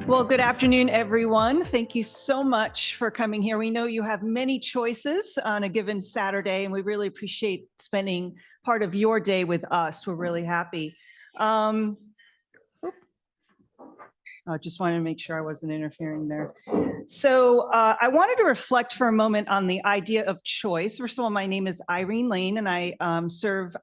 Well, good afternoon, everyone. Thank you so much for coming here. We know you have many choices on a given Saturday, and we really appreciate spending part of your day with us. We're really happy. I just wanted to make sure I wasn't interfering there. So I wanted to reflect for a moment on the idea of choice. First of all, my name is Irene Lane, and I serve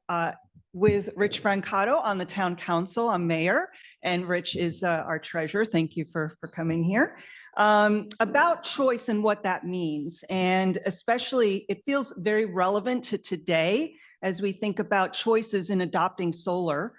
with Rich Brancato on the town council. I'm mayor, and Rich is our treasurer. Thank you for coming here. About choice and what that means, and especially it feels very relevant to today as we think about choices in adopting solar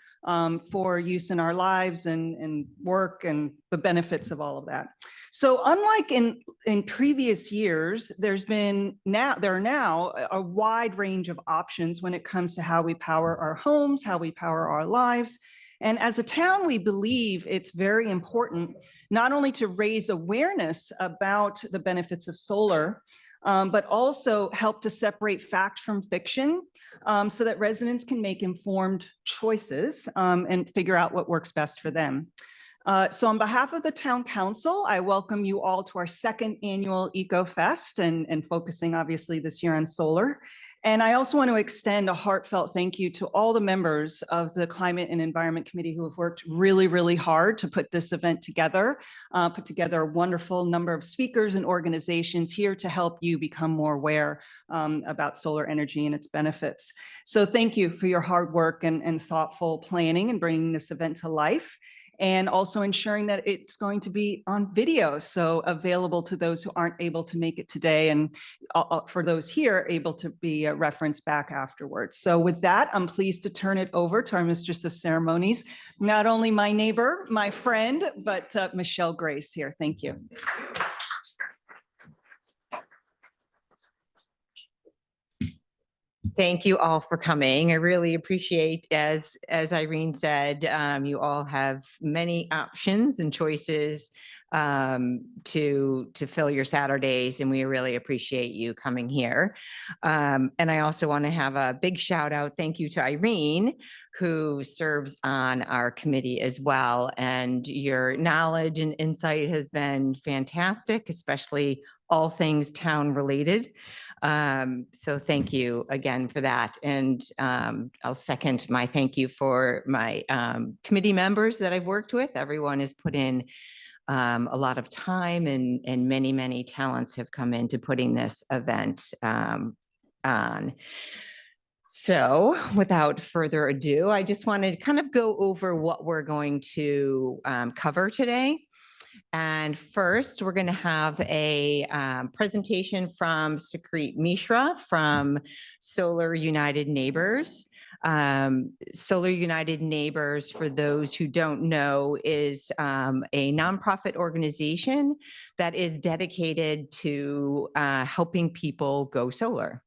for use in our lives and work and the benefits of all of that. So unlike in previous years, there are now a wide range of options when it comes to how we power our homes, how we power our lives. And as a town, we believe it's very important not only to raise awareness about the benefits of solar, but also help to separate fact from fiction so that residents can make informed choices and figure out what works best for them. So on behalf of the town council, I welcome you all to our second annual EcoFest and focusing obviously this year on solar. And I also want to extend a heartfelt thank you to all the members of the Climate and Environment Committee who have worked really, really hard to put this event together, put together a wonderful number of speakers and organizations here to help you become more aware about solar energy and its benefits. So thank you for your hard work and thoughtful planning and bringing this event to life, and also ensuring that it's going to be on video, so available to those who aren't able to make it today, and for those here able to be referenced back afterwards. So with that, I'm pleased to turn it over to our Mistress of Ceremonies, not only my neighbor, my friend, but Michelle Grace here. Thank you. Thank you all for coming. I really appreciate, as Irene said, you all have many options and choices to fill your Saturdays, and we really appreciate you coming here. And I also want to have a big shout out, thank you to Irene, who serves on our committee as well. And your knowledge and insight has been fantastic, especially all things town related. So thank you again for that. And I'll second my thank you for my committee members that I've worked with. Everyone has put in a lot of time, and many, many talents have come into putting this event on. So without further ado, I just wanted to kind of go over what we're going to cover today. And first, we're going to have a presentation from Sukrit Mishra from Solar United Neighbors. Solar United Neighbors, for those who don't know, is a nonprofit organization that is dedicated to helping people go solar.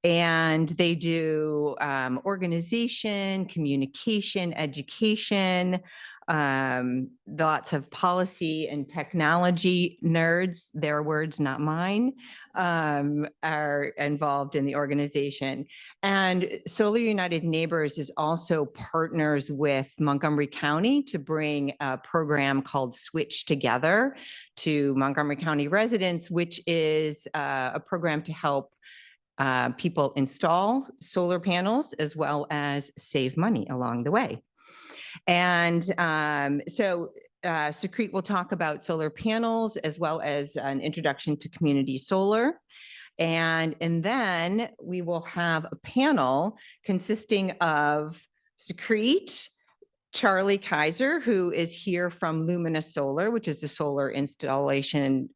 And they do organization, communication, education, lots of policy and technology nerds, their words, not mine, are involved in the organization. And Solar United Neighbors is also partners with Montgomery County to bring a program called Switch Together to Montgomery County residents, which is a program to help people install solar panels as well as save money along the way. And so Sukrit will talk about solar panels as well as an introduction to community solar. And then we will have a panel consisting of Sukrit, Charlie Kaiser, who is here from Lumina Solar, which is a solar installation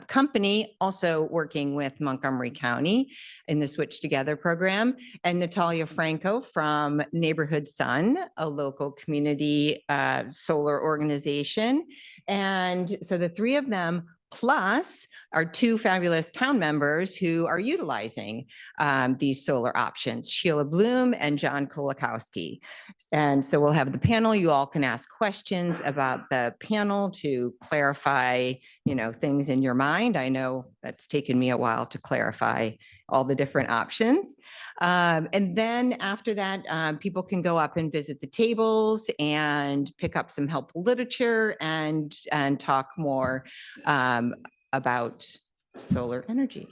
company, also working with Montgomery County in the Switch Together program, and Natalia Franco from Neighborhood Sun, a local community solar organization. And so the three of them, plus our two fabulous town members who are utilizing these solar options, Sheila Bloom and John Kolakowski. And so we'll have the panel. You all can ask questions about the panel to clarify, things in your mind. I know that's taken me a while to clarify all the different options. And then after that, people can go up and visit the tables and pick up some helpful literature and talk more about solar energy.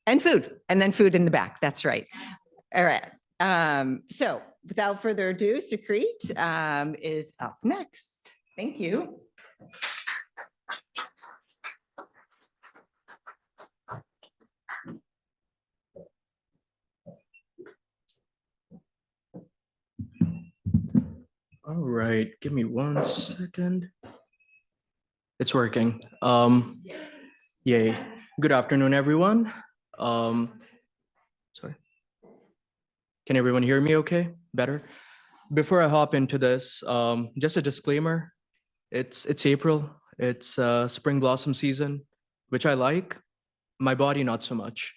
And food, and then food in the back. That's right. All right. So without further ado, Sukrit is up next. Thank you. All right, give me 1 second. It's working. Yay. Good afternoon, everyone. Sorry. Can everyone hear me okay? Better? Before I hop into this, just a disclaimer. It's April. It's spring blossom season, which I like. My body, not so much.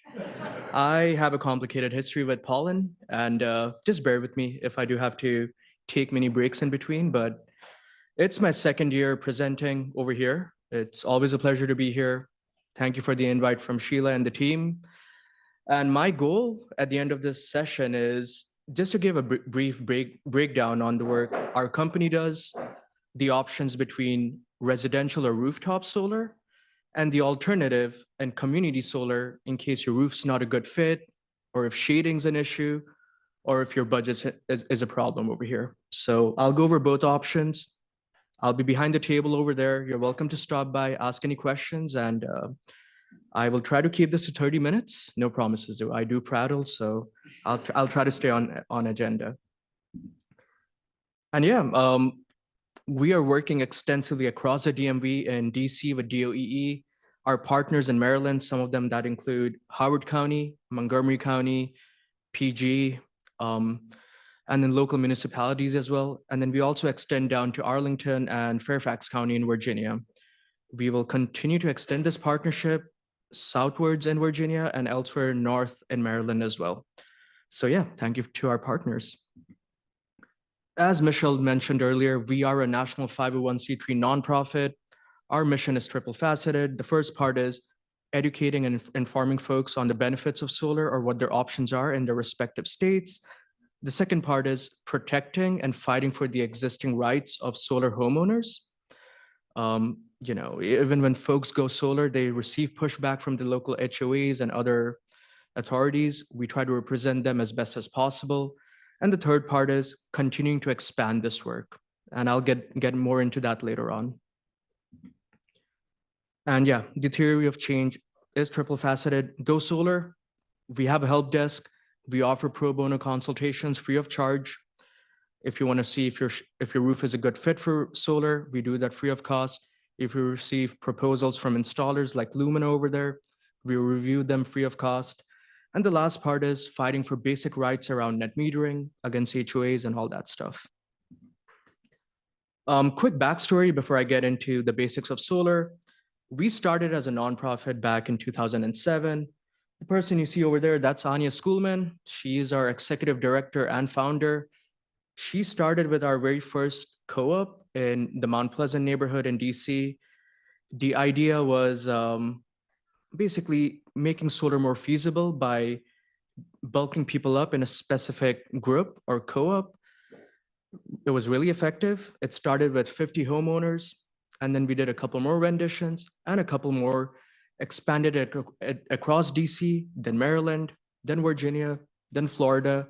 I have a complicated history with pollen, and just bear with me if I do have to take many breaks in between, but it's my second year presenting over here. It's always a pleasure to be here. Thank you for the invite from Sheila and the team. And my goal at the end of this session is just to give a brief breakdown on the work our company does, the options between residential or rooftop solar, and the alternative and community solar in case your roof's not a good fit, or if shading's an issue, or if your budget is a problem over here. So I'll go over both options. I'll be behind the table over there. You're welcome to stop by, ask any questions, and I will try to keep this to 30 minutes. No promises, though. I do prattle, so I'll try to stay on agenda. And yeah, we are working extensively across the DMV and DC with DOEE. Our partners in Maryland, some of them that include Howard County, Montgomery County, PG, and then local municipalities as well. And then we also extend down to Arlington and Fairfax County in Virginia. We will continue to extend this partnership southwards in Virginia and elsewhere north in Maryland as well. So yeah, thank you to our partners. As Michelle mentioned earlier, we are a national 501c3 nonprofit. Our mission is triple faceted. The first part is educating and informing folks on the benefits of solar or what their options are in their respective states. The second part is protecting and fighting for the existing rights of solar homeowners. You know, even when folks go solar, they receive pushback from the local HOAs and other authorities. We try to represent them as best as possible. And the third part is continuing to expand this work. And I'll get more into that later on. And yeah, the theory of change is triple faceted. Go solar. We have a help desk. We offer pro bono consultations free of charge. If you want to see if your roof is a good fit for solar, we do that free of cost. If you receive proposals from installers like Lumina over there, we review them free of cost. And the last part is fighting for basic rights around net metering against HOAs and all that stuff. Quick backstory before I get into the basics of solar. We started as a nonprofit back in 2007. The person you see over there, that's Anya Schoolman. She is our executive director and founder. She started with our very first co-op in the Mount Pleasant neighborhood in DC. The idea was basically making solar more feasible by bulking people up in a specific group or co-op. It was really effective. It started with 50 homeowners, and then we did a couple more renditions and a couple more, expanded it across DC, then Maryland, then Virginia, then Florida,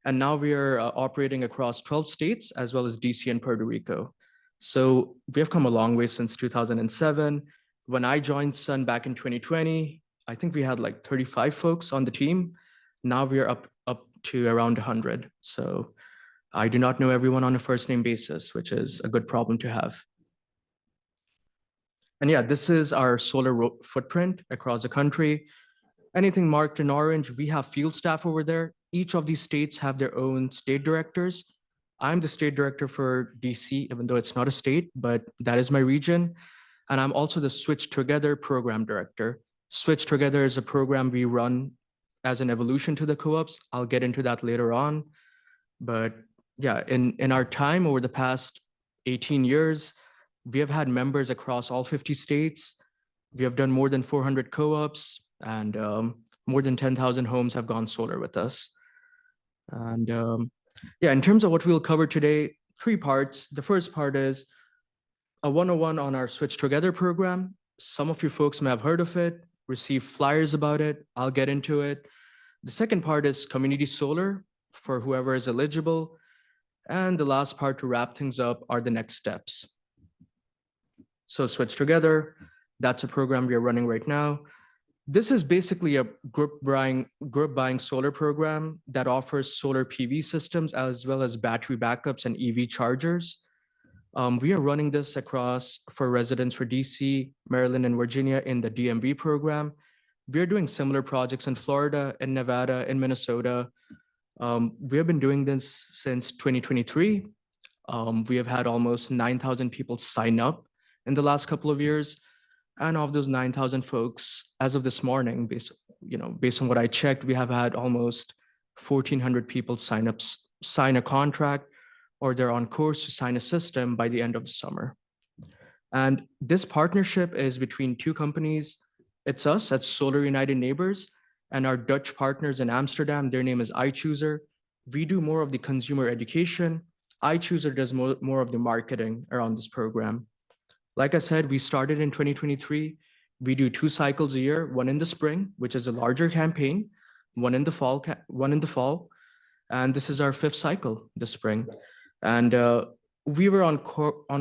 and now we are operating across 12 states as well as DC and Puerto Rico. So we have come a long way since 2007. When I joined Sun back in 2020, I think we had like 35 folks on the team. Now we are up to around 100. So I do not know everyone on a first name basis, which is a good problem to have. And yeah, this is our solar footprint across the country. Anything marked in orange, we have field staff over there. Each of these states have their own state directors. I'm the state director for DC, even though it's not a state, but that is my region. And I'm also the Switch Together program director. Switch Together is a program we run as an evolution to the co-ops. I'll get into that later on. But yeah, in our time over the past 18 years, we have had members across all 50 states. We have done more than 400 co-ops, and more than 10,000 homes have gone solar with us. And yeah, in terms of what we'll cover today, 3 parts. The first part is a 101 on our Switch Together program. Some of you folks may have heard of it, received flyers about it. I'll get into it. The second part is community solar for whoever is eligible. And the last part to wrap things up are the next steps. So Switch Together, that's a program we are running right now. This is basically a group buying solar program that offers solar PV systems as well as battery backups and EV chargers. We are running this across for residents for DC, Maryland, and Virginia in the DMV program. We are doing similar projects in Florida, in Nevada, in Minnesota. We have been doing this since 2023. We have had almost 9,000 people sign up in the last couple of years. And of those 9,000 folks, as of this morning, based on what I checked, we have had almost 1,400 people sign a contract, or they're on course to sign a system by the end of the summer. And this partnership is between 2 companies. It's us at Solar United Neighbors and our Dutch partners in Amsterdam. Their name is iChooser. We do more of the consumer education. iChooser does more of the marketing around this program. Like I said, we started in 2023. We do 2 cycles a year, one in the spring, which is a larger campaign, one in the fall, and this is our 5th cycle this spring. And we were on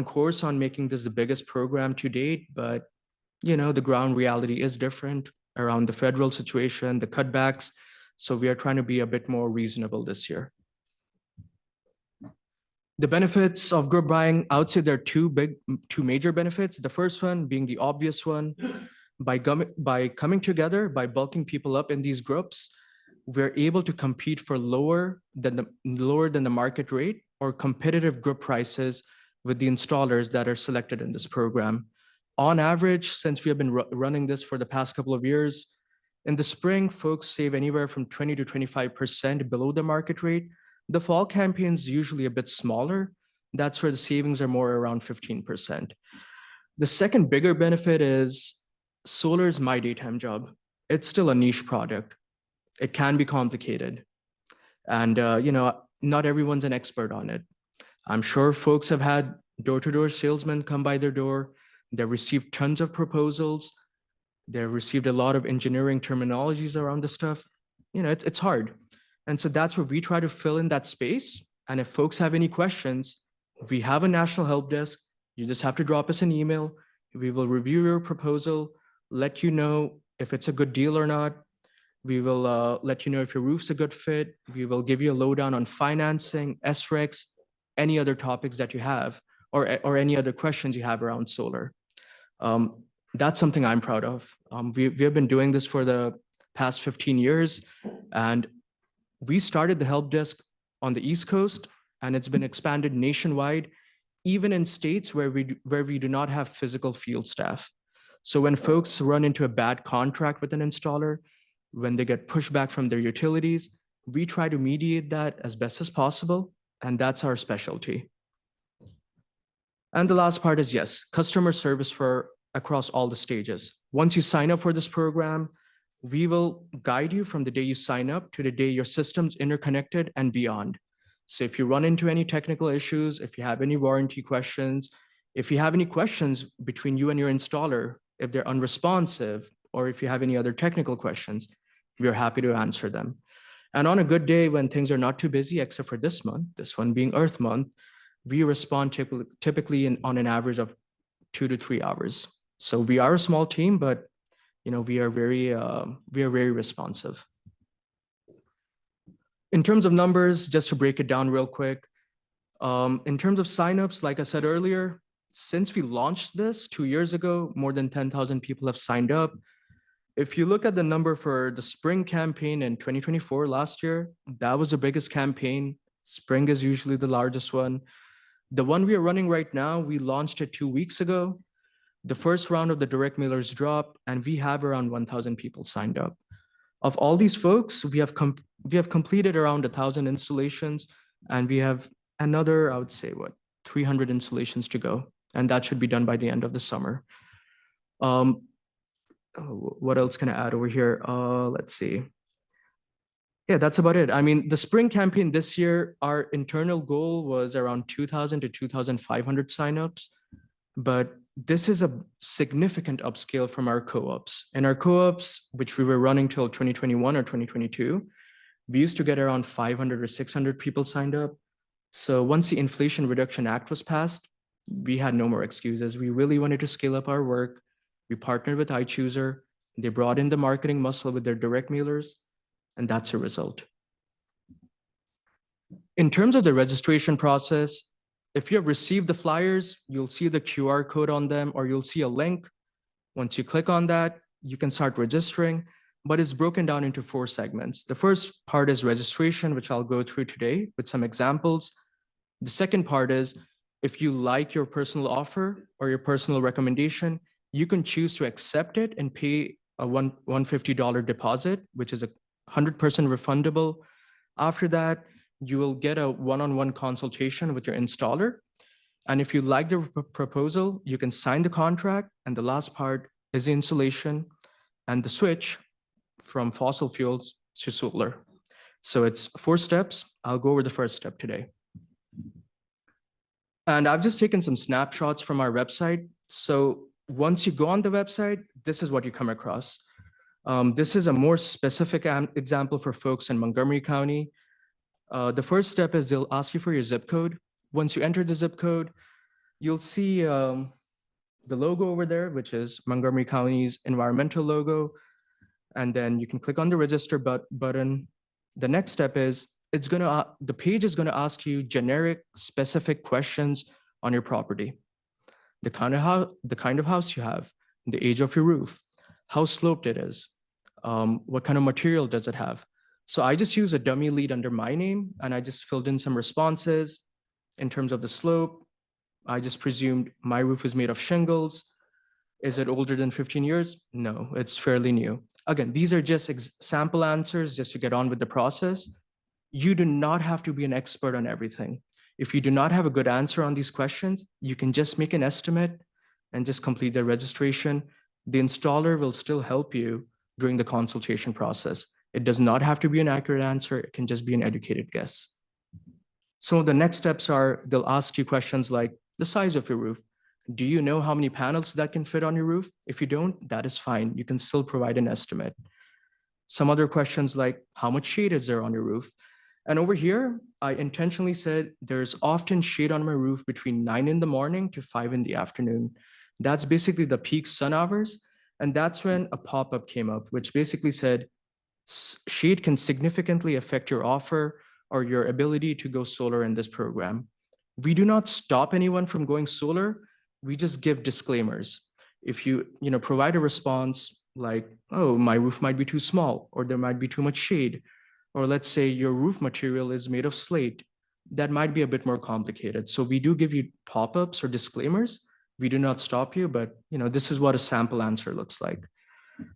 course on making this the biggest program to date, but the ground reality is different around the federal situation, the cutbacks. So we are trying to be a bit more reasonable this year. The benefits of group buying, I would say there are 2 major benefits. The first one being the obvious one, by coming together, by bulking people up in these groups, we're able to compete for lower than the market rate or competitive group prices with the installers that are selected in this program. On average, since we have been running this for the past couple of years, in the spring, folks save anywhere from 20 to 25% below the market rate. The fall campaign is usually a bit smaller. That's where the savings are more around 15%. The second bigger benefit is solar is my daytime job. It's still a niche product. It can be complicated. And not everyone's an expert on it. I'm sure folks have had door-to-door salesmen come by their door. They've received tons of proposals. They've received a lot of engineering terminologies around the stuff. It's hard. And so that's where we try to fill in that space. And if folks have any questions, we have a national help desk. You just have to drop us an email. We will review your proposal, let you know if it's a good deal or not. We will let you know if your roof's a good fit. We will give you a lowdown on financing, SRECs, any other topics that you have, or any other questions you have around solar. That's something I'm proud of. We have been doing this for the past 15 years, and we started the help desk on the East Coast, and it's been expanded nationwide, even in states where we do not have physical field staff. So when folks run into a bad contract with an installer, when they get pushback from their utilities, we try to mediate that as best as possible, and that's our specialty. And the last part is, yes, customer service for across all the stages. Once you sign up for this program, we will guide you from the day you sign up to the day your system's interconnected and beyond. So if you run into any technical issues, if you have any warranty questions, if you have any questions between you and your installer, if they're unresponsive, or if you have any other technical questions, we are happy to answer them. And on a good day when things are not too busy, except for this month, this one being Earth Month, we respond typically on an average of 2 to 3 hours. So we are a small team, but we are very responsive. In terms of numbers, just to break it down real quick, in terms of signups, like I said earlier, since we launched this 2 years ago, more than 10,000 people have signed up. If you look at the number for the spring campaign in 2024 last year, that was the biggest campaign. Spring is usually the largest one. The one we are running right now, we launched it 2 weeks ago. The first round of the direct mailers dropped, and we have around 1,000 people signed up. Of all these folks, we have completed around 1,000 installations, and we have another, I would say, 300 installations to go, and that should be done by the end of the summer. what else can I add over here? Let's see. Yeah, that's about it. I mean, the spring campaign this year, our internal goal was around 2,000 to 2,500 signups, but this is a significant upscale from our co-ops. And our co-ops, which we were running till 2021 or 2022, we used to get around 500 or 600 people signed up. So once the Inflation Reduction Act was passed, we had no more excuses. We really wanted to scale up our work. We partnered with iChooser. They brought in the marketing muscle with their direct mailers, and that's a result. In terms of the registration process, if you have received the flyers, you'll see the QR code on them, or you'll see a link. Once you click on that, you can start registering, but it's broken down into 4 segments. The first part is registration, which I'll go through today with some examples. The second part is, if you like your personal offer or your personal recommendation, you can choose to accept it and pay a $150 deposit, which is 100% refundable. After that, you will get a one-on-one consultation with your installer. And if you like the proposal, you can sign the contract. And the last part is the installation and the switch from fossil fuels to solar. So it's 4 steps. I'll go over the first step today. And I've just taken some snapshots from our website. So once you go on the website, this is what you come across. This is a more specific example for folks in Montgomery County. The first step is they'll ask you for your zip code. Once you enter the zip code, you'll see the logo over there, which is Montgomery County's environmental logo. And then you can click on the register button. The next step is the page is gonna ask you generic specific questions on your property. The kind of house you have, the age of your roof, how sloped it is, what kind of material does it have. So I just use a dummy lead under my name, and I just filled in some responses. In terms of the slope, I just presumed my roof is made of shingles. Is it older than 15 years? No, it's fairly new. Again, these are just sample answers just to get on with the process. You do not have to be an expert on everything. If you do not have a good answer on these questions, you can just make an estimate and just complete the registration. The installer will still help you during the consultation process. It does not have to be an accurate answer. It can just be an educated guess. So the next steps are, they'll ask you questions like the size of your roof. Do you know how many panels that can fit on your roof? If you don't, that is fine. You can still provide an estimate. Some other questions like, how much shade is there on your roof? And over here, I intentionally said there's often shade on my roof between 9 in the morning to 5 in the afternoon. That's basically the peak sun hours. And that's when a pop-up came up, which basically said, shade can significantly affect your offer or your ability to go solar in this program. We do not stop anyone from going solar. We just give disclaimers. If you provide a response like, oh, my roof might be too small, or there might be too much shade, or let's say your roof material is made of slate, that might be a bit more complicated. So we do give you pop-ups or disclaimers. We do not stop you, but this is what a sample answer looks like.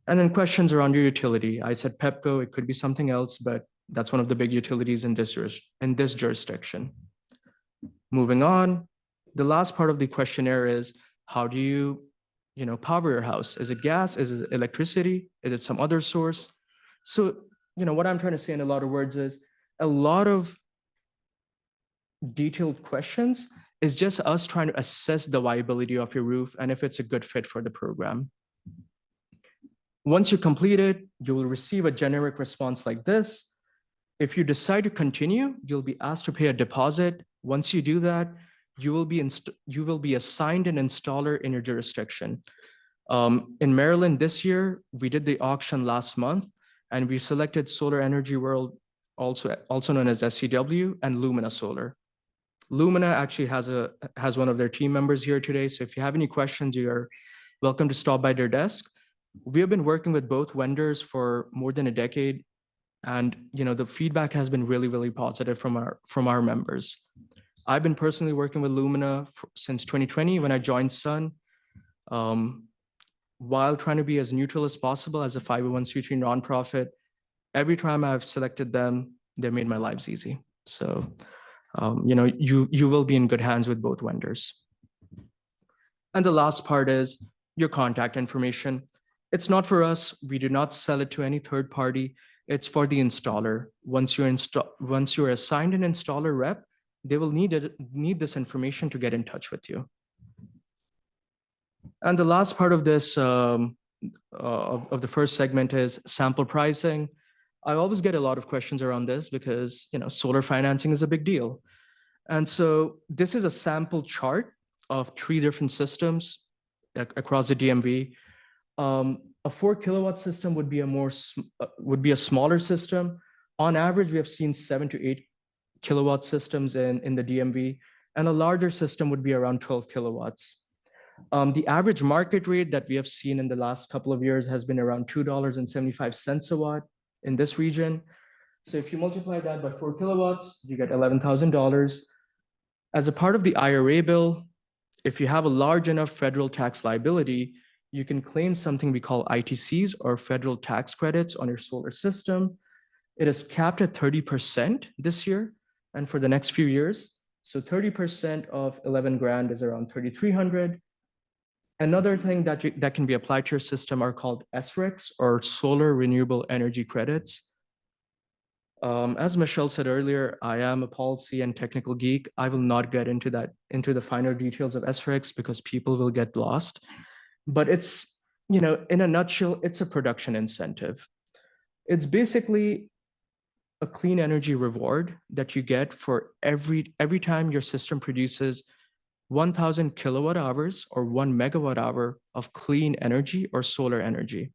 And then questions around your utility. I said Pepco, it could be something else, but that's one of the big utilities in this jurisdiction. Moving on, the last part of the questionnaire is, how do you power your house? Is it gas? Is it electricity? Is it some other source? So what I'm trying to say in a lot of words is, a lot of detailed questions is just us trying to assess the viability of your roof and if it's a good fit for the program. Once you complete it, you will receive a generic response like this. If you decide to continue, you'll be asked to pay a deposit. Once you do that, you will be assigned an installer in your jurisdiction. In Maryland this year, we did the auction last month, and we selected Solar Energy World, also known as SCW, and Lumina Solar. Lumina actually has one of their team members here today. So if you have any questions, you're welcome to stop by their desk. We have been working with both vendors for more than a decade. And the feedback has been really, really positive from our members. I've been personally working with Lumina since 2020 when I joined Sun, while trying to be as neutral as possible as a 501c3 nonprofit. Every time I've selected them, they made my lives easy. So, you will be in good hands with both vendors. And the last part is your contact information. It's not for us. We do not sell it to any third party. It's for the installer. Once you're assigned an installer rep, they will need this information to get in touch with you. And the last part of this of the first segment is sample pricing. I always get a lot of questions around this because solar financing is a big deal. And so this is a sample chart of 3 different systems across the DMV. A 4 kilowatt system would be a smaller system. On average, we have seen 7 to 8 kilowatt systems in the DMV, and a larger system would be around 12 kilowatts. The average market rate that we have seen in the last couple of years has been around $2.75 a watt in this region. So if you multiply that by 4 kilowatts, you get $11,000. As a part of the IRA bill, if you have a large enough federal tax liability, you can claim something we call ITCs, or federal tax credits, on your solar system. It is capped at 30% this year and for the next few years. So 30% of 11 grand is around 3,300. Another thing that can be applied to your system are called SRECs, or solar renewable energy credits. As Michelle said earlier, I am a policy and technical geek. I will not get into the finer details of SRECs because people will get lost. But it's, in a nutshell, it's a production incentive. It's basically a clean energy reward that you get for every time your system produces 1,000 kilowatt hours or 1 megawatt hour of clean energy or solar energy.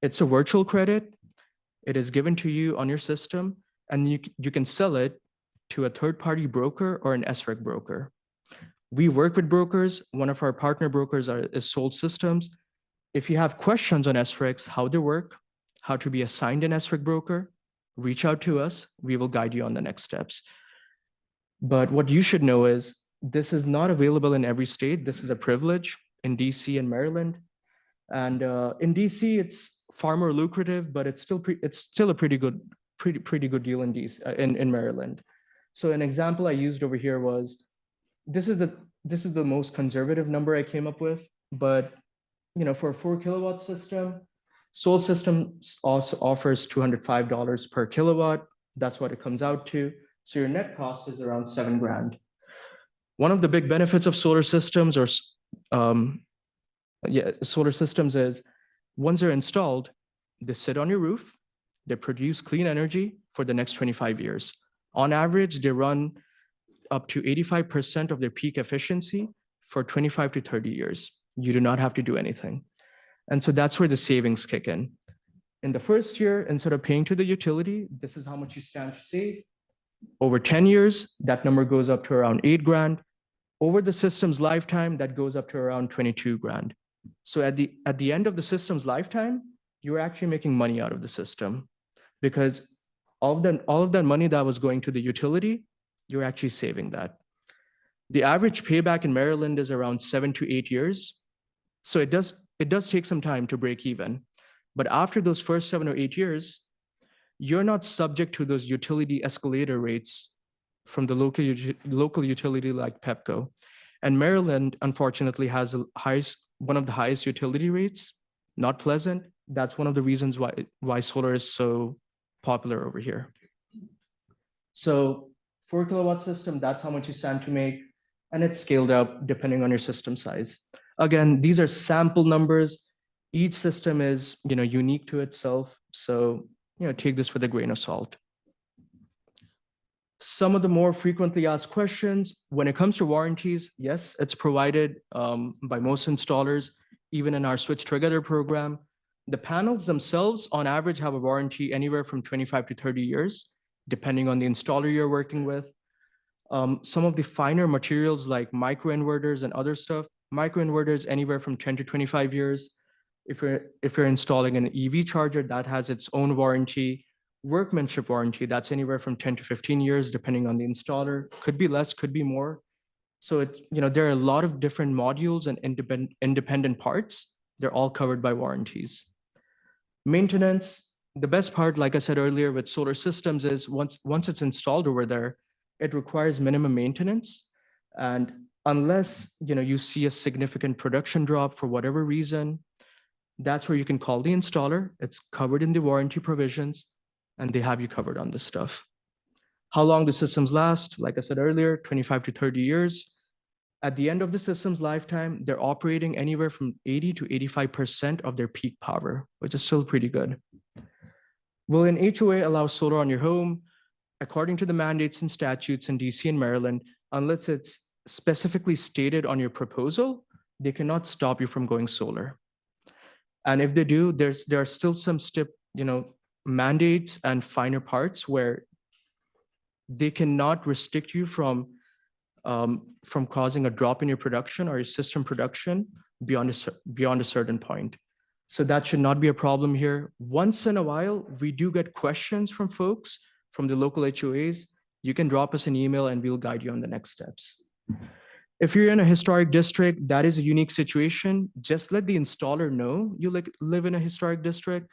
It's a virtual credit. It is given to you on your system, and you can sell it to a third-party broker or an SREC broker. We work with brokers. One of our partner brokers is Sol Systems. If you have questions on SRECs, how they work, how to be assigned an SREC broker, reach out to us. We will guide you on the next steps. But what you should know is this is not available in every state. This is a privilege in DC and Maryland. And in DC, it's far more lucrative, but it's still a pretty good deal in DC, in Maryland. So an example I used over here was, this is the most conservative number I came up with, but for a 4 kilowatt system, Sol Systems also offers $205 per kilowatt. That's what it comes out to. So your net cost is around 7 grand. One of the big benefits of solar systems is once they're installed, they sit on your roof, they produce clean energy for the next 25 years. On average, they run up to 85% of their peak efficiency for 25 to 30 years. You do not have to do anything. And so that's where the savings kick in. In the first year, instead of paying to the utility, this is how much you stand to save. Over 10 years, that number goes up to around 8 grand. Over the system's lifetime, that goes up to around 22 grand. So at the end of the system's lifetime, you're actually making money out of the system, because all of that money that was going to the utility, you're actually saving that. The average payback in Maryland is around 7 to 8 years. So it does take some time to break even. But after those first 7 or 8 years, you're not subject to those utility escalator rates from the local utility like Pepco. And Maryland, unfortunately, has one of the highest utility rates. Not pleasant. That's one of the reasons why solar is so popular over here. So 4 kilowatt system, that's how much you stand to make, and it's scaled up depending on your system size. Again, these are sample numbers. Each system is unique to itself. So take this with a grain of salt. Some of the more frequently asked questions, when it comes to warranties, yes, it's provided by most installers, even in our Switch Together program. The panels themselves, on average, have a warranty anywhere from 25 to 30 years, depending on the installer you're working with. Some of the finer materials like microinverters and other stuff, microinverters anywhere from 10 to 25 years. If you're installing an EV charger, that has its own warranty. Workmanship warranty, that's anywhere from 10 to 15 years, depending on the installer. Could be less, could be more. So there are a lot of different modules and independent parts. They're all covered by warranties. Maintenance, the best part, like I said earlier, with solar systems is once it's installed over there, it requires minimum maintenance. And unless you see a significant production drop for whatever reason, That's where you can call the installer. It's covered in the warranty provisions, and they have you covered on this stuff. How long the systems last? Like I said earlier, 25 to 30 years. At the end of the system's lifetime, they're operating anywhere from 80 to 85% of their peak power, which is still pretty good. Will an HOA allow solar on your home? According to the mandates and statutes in DC and Maryland, unless it's specifically stated on your proposal, they cannot stop you from going solar. And if they do, there are still some mandates and finer parts where they cannot restrict you from causing a drop in your production or your system production beyond a certain point. So that should not be a problem here. Once in a while, we do get questions from folks from the local HOAs. You can drop us an email and we'll guide you on the next steps. If you're in a historic district, that is a unique situation. Just let the installer know you live in a historic district.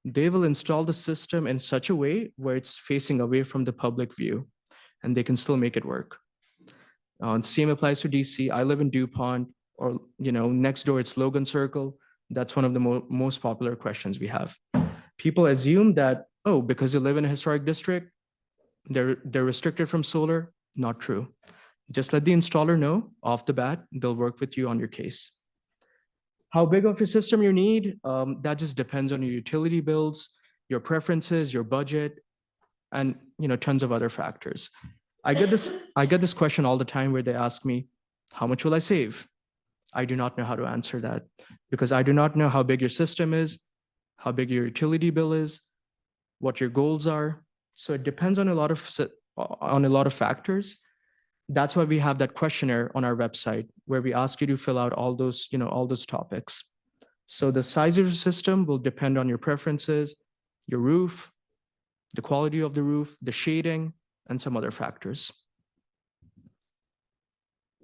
They will install the system in such a way where it's facing away from the public view, and they can still make it work. Same applies to DC. I live in DuPont, or next door it's Logan Circle. That's one of the most popular questions we have. People assume that, oh, because they live in a historic district, they're restricted from solar. Not true. Just let the installer know off the bat. They'll work with you on your case. How big of a system you need? That just depends on your utility bills, your preferences, your budget, and tons of other factors. I get this question all the time where they ask me, how much will I save? I do not know how to answer that because I do not know how big your system is, how big your utility bill is, what your goals are. So it depends on a lot of factors. That's why we have that questionnaire on our website where we ask you to fill out all those topics. So the size of your system will depend on your preferences, your roof, the quality of the roof, the shading, and some other factors.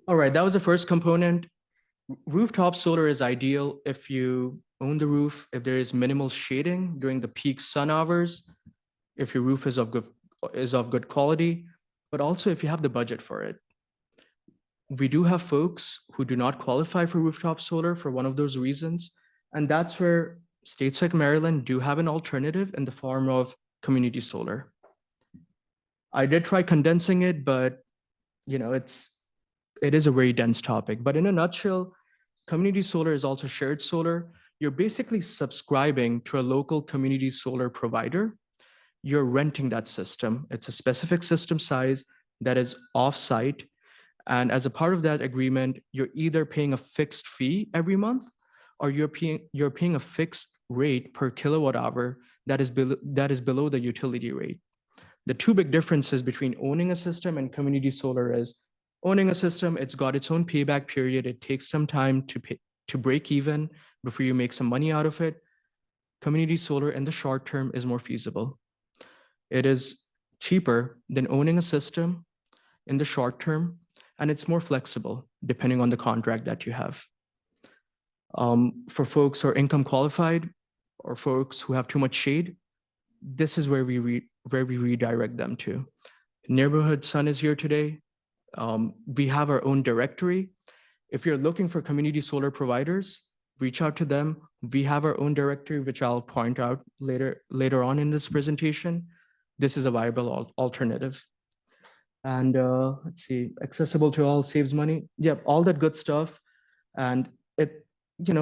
All right, that was the first component. Rooftop solar is ideal if you own the roof, if there is minimal shading during the peak sun hours, if your roof is of good quality, but also if you have the budget for it. We do have folks who do not qualify for rooftop solar for one of those reasons, and that's where states like Maryland do have an alternative in the form of community solar. I did try condensing it, but it is a very dense topic. But in a nutshell, community solar is also shared solar. You're basically subscribing to a local community solar provider. You're renting that system. It's a specific system size that is off-site. And as a part of that agreement, you're either paying a fixed fee every month, or you're paying a fixed rate per kilowatt hour that is below the utility rate. The two big differences between owning a system and community solar is owning a system, it's got its own payback period. It takes some time to break even before you make some money out of it. Community solar in the short term is more feasible. It is cheaper than owning a system in the short term, and it's more flexible depending on the contract that you have. For folks who are income qualified or folks who have too much shade, this is where we redirect them to. Neighborhood Sun is here today. We have our own directory. If you're looking for community solar providers, reach out to them. We have our own directory, which I'll point out later on in this presentation. This is a viable alternative. And let's see, accessible to all, saves money. Yeah, all that good stuff. And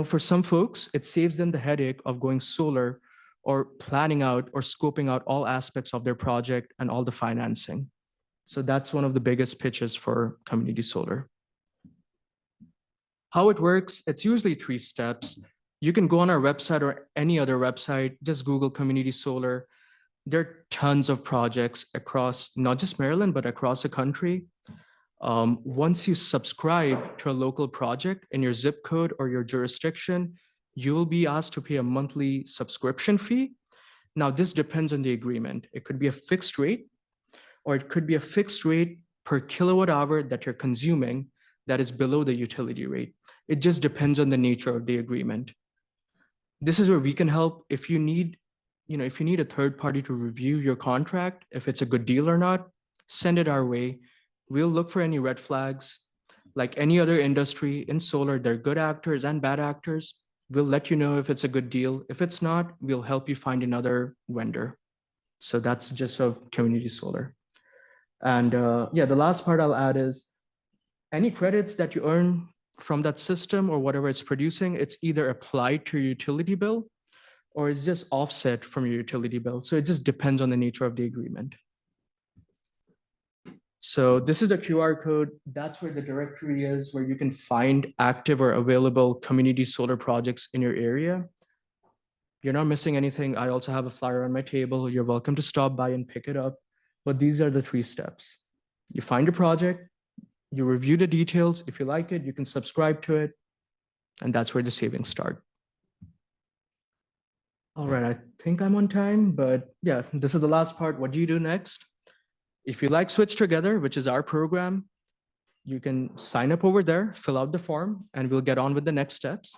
for some folks, it saves them the headache of going solar or planning out or scoping out all aspects of their project and all the financing. So that's one of the biggest pitches for community solar. How it works, it's usually 3 steps. You can go on our website or any other website, just Google community solar. There are tons of projects across, not just Maryland, but across the country. Once you subscribe to a local project in your zip code or your jurisdiction, you will be asked to pay a monthly subscription fee. Now, this depends on the agreement. It could be a fixed rate, or it could be a fixed rate per kilowatt hour that you're consuming that is below the utility rate. It just depends on the nature of the agreement. This is where we can help. If you need a third party to review your contract, if it's a good deal or not, send it our way. We'll look for any red flags. Like any other industry in solar, there are good actors and bad actors. We'll let you know if it's a good deal. If it's not, we'll help you find another vendor. So that's just of community solar. And yeah, the last part I'll add is any credits that you earn from that system or whatever it's producing, it's either applied to your utility bill or it's just offset from your utility bill. So it just depends on the nature of the agreement. So this is the QR code. That's where the directory is, where you can find active or available community solar projects in your area. You're not missing anything. I also have a flyer on my table. You're welcome to stop by and pick it up. But these are the 3 steps. You find a project, you review the details. If you like it, you can subscribe to it. And that's where the savings start. All right, I think I'm on time, but yeah, this is the last part. What do you do next? If you like Switch Together, which is our program, you can sign up over there, fill out the form, and we'll get on with the next steps.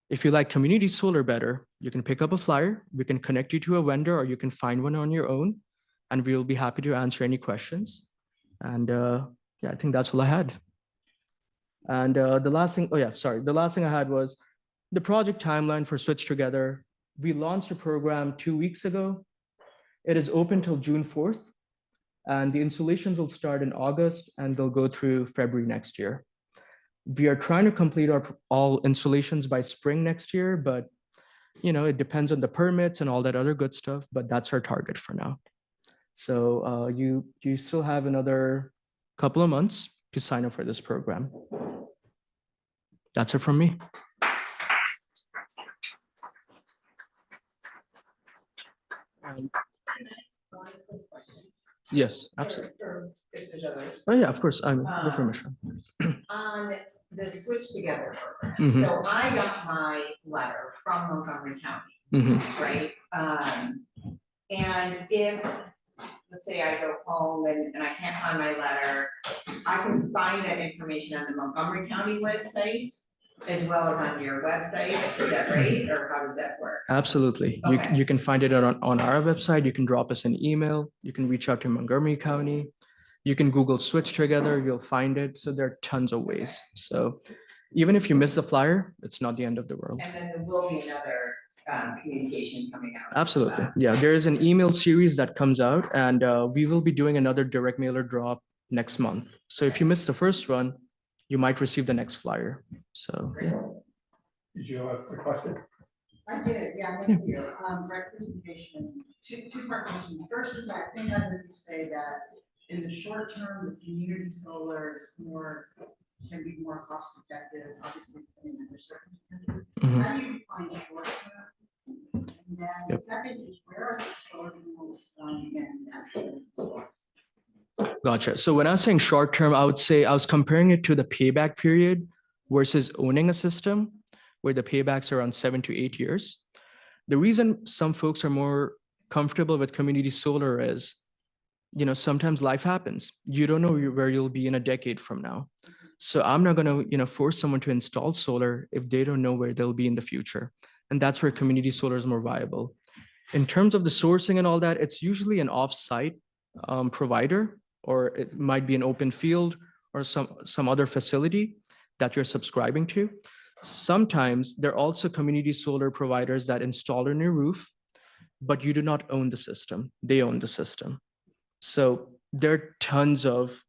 If you like community solar better, you can pick up a flyer. We can connect you to a vendor or you can find one on your own, and we'll be happy to answer any questions. And yeah, I think that's all I had. And the last thing, oh yeah, sorry. The last thing I had was the project timeline for Switch Together. We launched a program 2 weeks ago. It is open till June 4th. And the installations will start in August and they'll go through February next year. We are trying to complete all installations by spring next year, but it depends on the permits and all that other good stuff, but that's our target for now. So you still have another couple of months to sign up for this program. That's it from me. Yes, absolutely. Oh yeah, of course. I'm go for Mishra. On the Switch Together program. So I got my letter from Montgomery County, right? And if, let's say I go home and I can't find my letter, I can find that information on the Montgomery County website as well as on your website. Is that right? Or how does that work? Absolutely. Okay. You can find it on our website. You can drop us an email. You can reach out to Montgomery County. You can Google Switch Together. You'll find it. So there are tons of ways. So even if you miss the flyer, it's not the end of the world. And then there will be another communication coming out. Absolutely. Yeah, there is an email series that comes out and we will be doing another direct mailer drop next month. So if you missed the first one, you might receive the next flyer. So yeah. Did you have a question? I did, yeah, thank you. Great presentation. Two-part questions. First is, I think I heard you say that in the short term, the community solar is can be more cost effective, obviously, in other circumstances. How do you define short term? And then the second is, where are the solar panels and actually installed? Gotcha. So when I was saying short term, I would say I was comparing it to the payback period versus owning a system where the paybacks are around 7 to 8 years. The reason some folks are more comfortable with community solar is, sometimes life happens. You don't know where you'll be in a decade from now. So I'm not going to, force someone to install solar if they don't know where they'll be in the future. And that's where community solar is more viable. In terms of the sourcing and all that, it's usually an off-site provider, or it might be an open field or some other facility that you're subscribing to. Sometimes there are also community solar providers that install on your roof, but you do not own the system. They own the system. So there are tons of,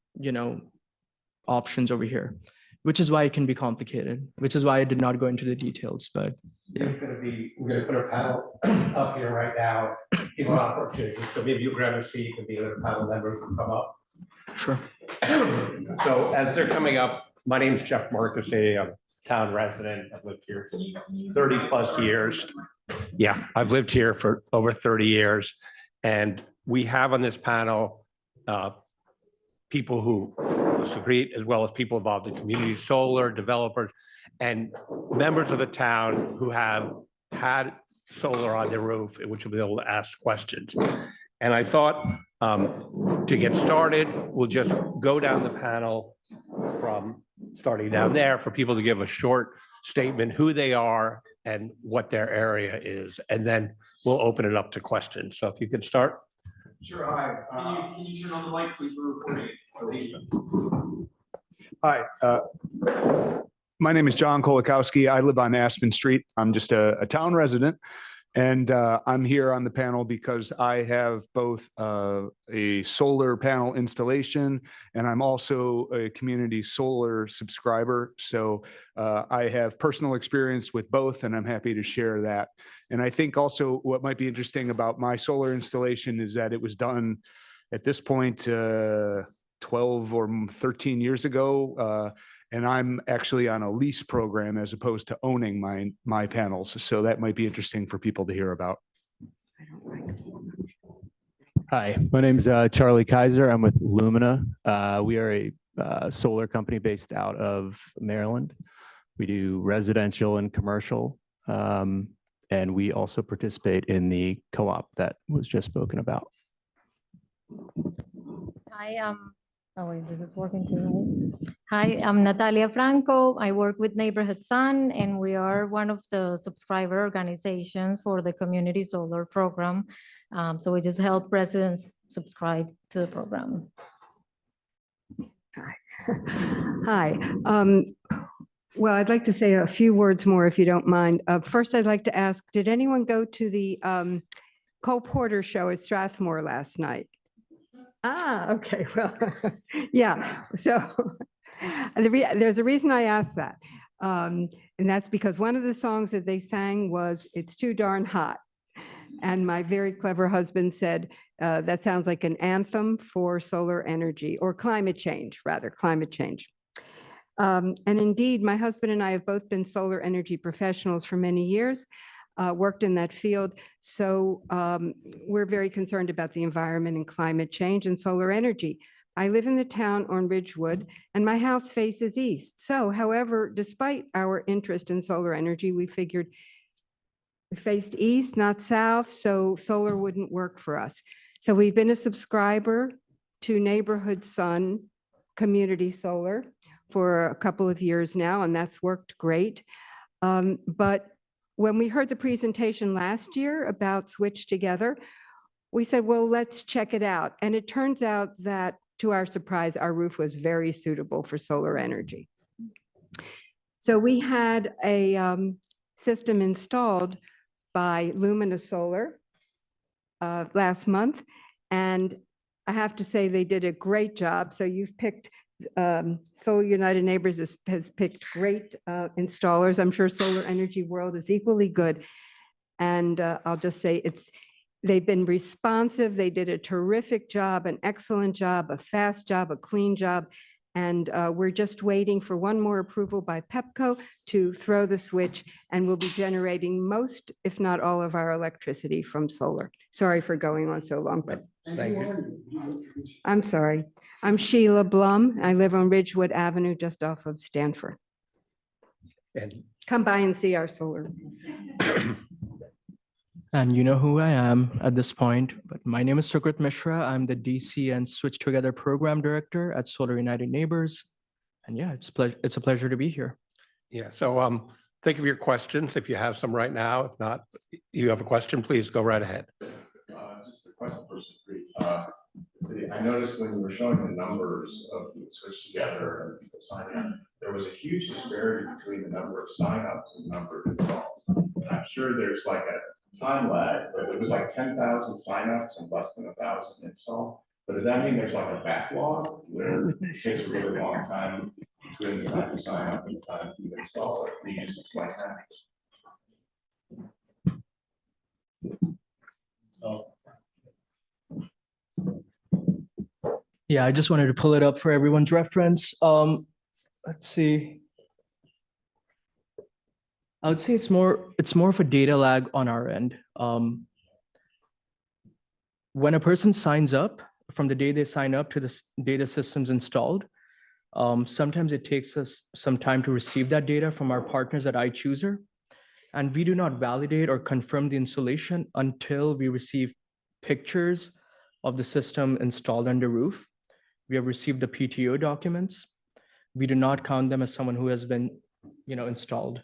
options over here, which is why it can be complicated, which is why I did not go into the details, but. We're gonna put a panel up here right now, give an opportunity, so maybe you grab a seat and the other panel members will come up. Sure. So as they're coming up, my name's Jeff Marcus, a town resident. I've lived here 30 plus years. Yeah, I've lived here for over 30 years. And we have on this panel, people who Sukrit, as well as people involved in community solar, developers, and members of the town who have had solar on their roof, which will be able to ask questions. And I thought to get started, we'll just go down the panel from starting down there for people to give a short statement, who they are and what their area is. And then we'll open it up to questions. So if you could start. Sure, hi. Can you turn on the mic, please, for recording? Hi, My name is John Kolakowski. I live on Aspen Street. I'm just a town resident. And I'm here on the panel because I have both a solar panel installation and I'm also a community solar subscriber. So I have personal experience with both and I'm happy to share that. And I think also what might be interesting about my solar installation is that it was done at this point 12 or 13 years ago. And I'm actually on a lease program as opposed to owning my panels. So that might be interesting for people to hear about. Hi, my name is Charlie Kaiser. I'm with Lumina. We are a solar company based out of Maryland. We do residential and commercial. And we also participate in the co-op that was just spoken about. Hi, oh wait, this is working too, right? Hi, I'm Natalia Franco. I work with Neighborhood Sun, and we are one of the subscriber organizations for the Community Solar Program. So we just help residents subscribe to the program. Hi. Well, I'd like to say a few words more, if you don't mind. First, I'd like to ask, did anyone go to the Cole Porter show at Strathmore last night? Ah, okay, well, yeah, so there's a reason I asked that. And that's because one of the songs that they sang was, "It's Too Darn Hot." And my very clever husband said, that sounds like an anthem for solar energy, or climate change, rather, climate change. And indeed, my husband and I have both been solar energy professionals for many years. Worked in that field. So we're very concerned about the environment and climate change and solar energy. I live in the town on Ridgewood and my house faces east. So however, despite our interest in solar energy, we figured we faced east, not south, so solar wouldn't work for us. So we've been a subscriber to Neighborhood Sun Community Solar for a couple of years now, and that's worked great. But when we heard the presentation last year about Switch Together, we said, well, let's check it out. And it turns out that, to our surprise, our roof was very suitable for solar energy. So we had a system installed by Lumina Solar last month. And I have to say they did a great job. So you've picked Solar United Neighbors has picked great installers. I'm sure Solar Energy World is equally good. And I'll just say they've been responsive. They did a terrific job, an excellent job, a fast job, a clean job. And we're just waiting for one more approval by Pepco to throw the switch, and we'll be generating most, if not all, of our electricity from solar. Sorry for going on so long, but I'm sorry. I'm Sheila Blum. I live on Ridgewood Avenue, just off of Stanford. And Come by and see our solar. And you know who I am at this point, but my name is Sukrit Mishra. I'm the DC and Switch Together Program Director at Solar United Neighbors. And yeah, it's a pleasure to be here. yeah, so think of your questions if you have some right now. If not, you have a question, please go right ahead. Just a question for Sukrit. I noticed when you were showing the numbers of the Switch Together and people signing up, there was a huge disparity between the number of signups and the number of installs. And I'm sure there's like a time lag, but it was like 10,000 signups and less than 1,000 installs. But does that mean there's like a backlog where it takes a really long time between the time you sign up and the time you install it? Can you just explain that? So. Yeah, I just wanted to pull it up for everyone's reference. Let's see. I would say it's more of a data lag on our end. When a person signs up, from the day they sign up to the data systems installed, sometimes it takes us some time to receive that data from our partners at iChooser. And we do not validate or confirm the installation until we receive pictures of the system installed under roof. We have received the PTO documents. We do not count them as someone who has been, installed.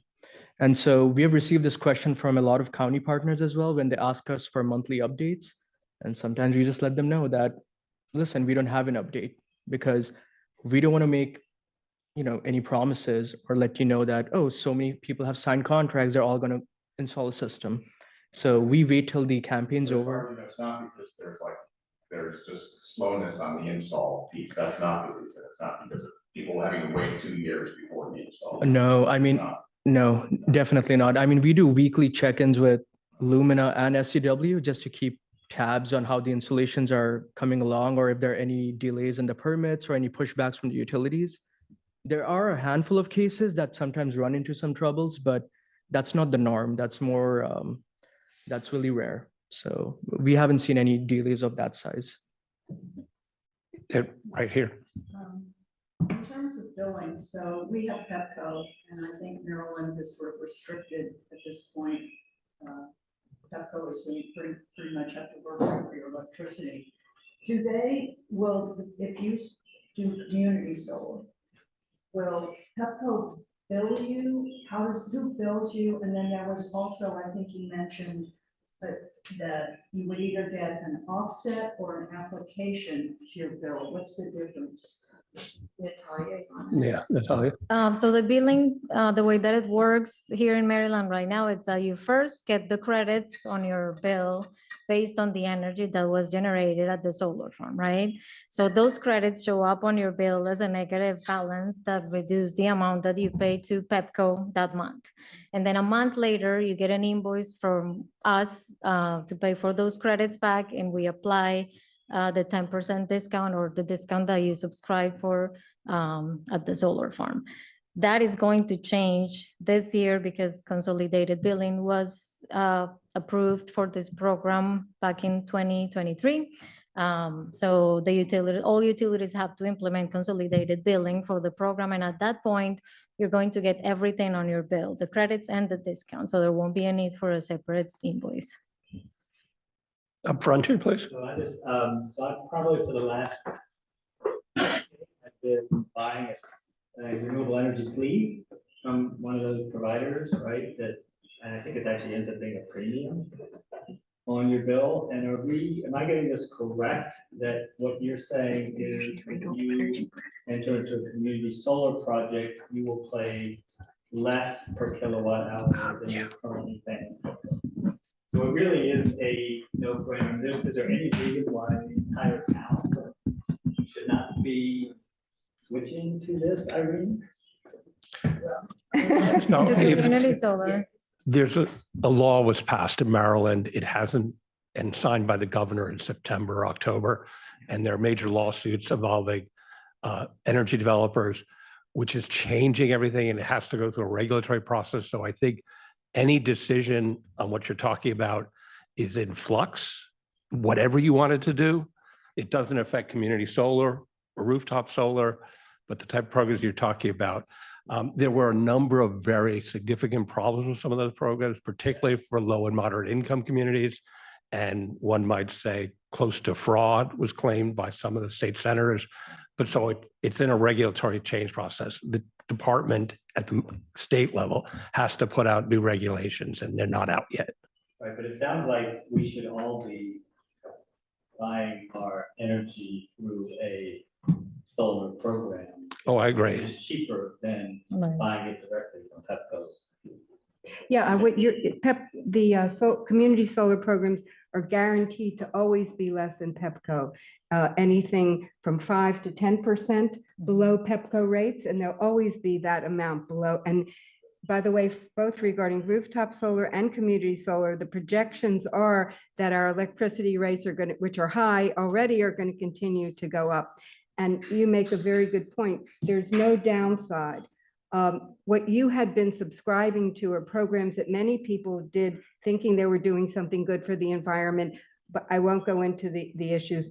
And so we have received this question from a lot of county partners as well when they ask us for monthly updates. And sometimes we just let them know that, listen, we don't have an update because we don't want to make any promises or let you know that, oh, so many people have signed contracts, they're all going to install a system. So we wait till the campaign's As far over. as you know, it's not because there's just slowness on the install piece. That's not the reason. It's not because of people having to wait 2 years before the install. No, I It's mean, not. no, definitely not. I mean, we do weekly check-ins with Lumina and SCW just to keep tabs on how the installations are coming along, or if there are any delays in the permits or any pushbacks from the utilities. There are a handful of cases that sometimes run into some troubles, but that's not the norm. That's more, that's really rare. So we haven't seen any delays of that size. Right here. In terms of billing, so we have Pepco, and I think Maryland is sort of restricted at this point. Pepco is going to pretty much have to work for your electricity. Do they, if you do community solar, will Pepco bill you? Who bills you? And then there was also, I think you mentioned that you would either get an offset or an application to your bill. What's the difference? Yeah, Natalia. So the billing, the way that it works here in Maryland right now, it's that you first get the credits on your bill based on the energy that was generated at the solar farm, right? So those credits show up on your bill as a negative balance that reduce the amount that you pay to Pepco that month. And then a month later, you get an invoice from us to pay for those credits back, and we apply the 10% discount or the discount that you subscribe for at the solar farm. That is going to change this year because consolidated billing was approved for this program back in 2023. So all utilities have to implement consolidated billing for the program. And at that point, you're going to get everything on your bill, the credits and the discount. So there won't be a need for a separate invoice. Up front here, please. So I just, probably for the last, I've been buying a renewable energy sleeve from one of those providers, right? And I think it actually ends up being a premium on your bill. And am I getting this correct? That what you're saying is if you enter into a community solar project, you will pay less per kilowatt hour than you're currently paying. So it really is a no-brainer. Is there any reason why the entire town should not be switching to this, Irene? No, To if community solar. there's a law was passed in Maryland, it hasn't, and signed by the governor in September, October, and there are major lawsuits involving energy developers, which is changing everything, and it has to go through a regulatory process. So I think any decision on what you're talking about is in flux, whatever you wanted to do. It doesn't affect community solar or rooftop solar, but the type of programs you're talking about. There were a number of very significant problems with some of those programs, particularly for low and moderate income communities. And one might say close to fraud was claimed by some of the state senators. But so it's in a regulatory change process. The department at the state level has to put out new regulations, and they're not out yet. Right, but it sounds like we should all be buying our energy through a solar program. Oh, I agree. It's cheaper than Right. buying it directly from Pepco. Yeah, community solar programs are guaranteed to always be less than Pepco. Anything from 5 to 10% below Pepco rates, and there'll always be that amount below. And by the way, both regarding rooftop solar and community solar, the projections are that our electricity rates which are high already, are going to continue to go up. And you make a very good point. There's no downside. What you had been subscribing to are programs that many people did thinking they were doing something good for the environment, but I won't go into the issues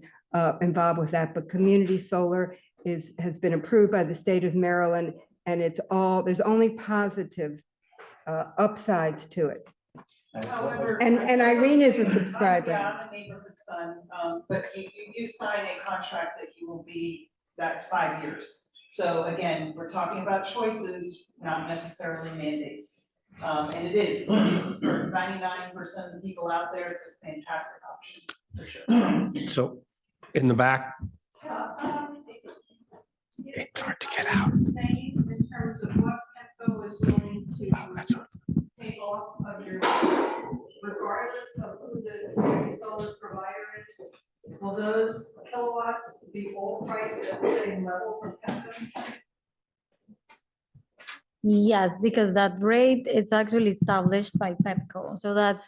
involved with that. But community solar has been approved by the state of Maryland, and there's only positive upsides to it. However. And I will Irene is a say, subscriber. Yeah, I'm a neighborhood son, but you do sign a contract that that's 5 years. So again, we're talking about choices, not necessarily mandates. And it is, for 99% of the people out there, it's a fantastic option, for sure. So in the back, Yeah, it's hard to get out. Saying those kilowatts be all priced at the same level for Pepco? Yes, because that rate, it's actually established by Pepco. So that's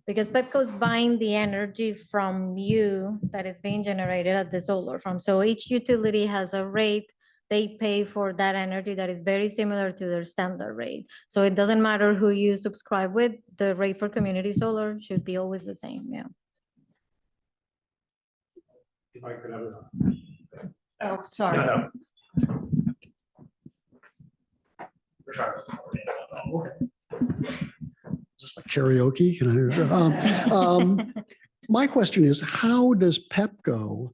because Pepco is buying the energy from you that is being generated at the solar farm. So each utility has a rate they pay for that energy that is very similar to their standard rate. So it doesn't matter who you subscribe with, the rate for community solar should be always the same, yeah. If I could have it. Oh, sorry. No. Just like karaoke, can I? My question is, how does Pepco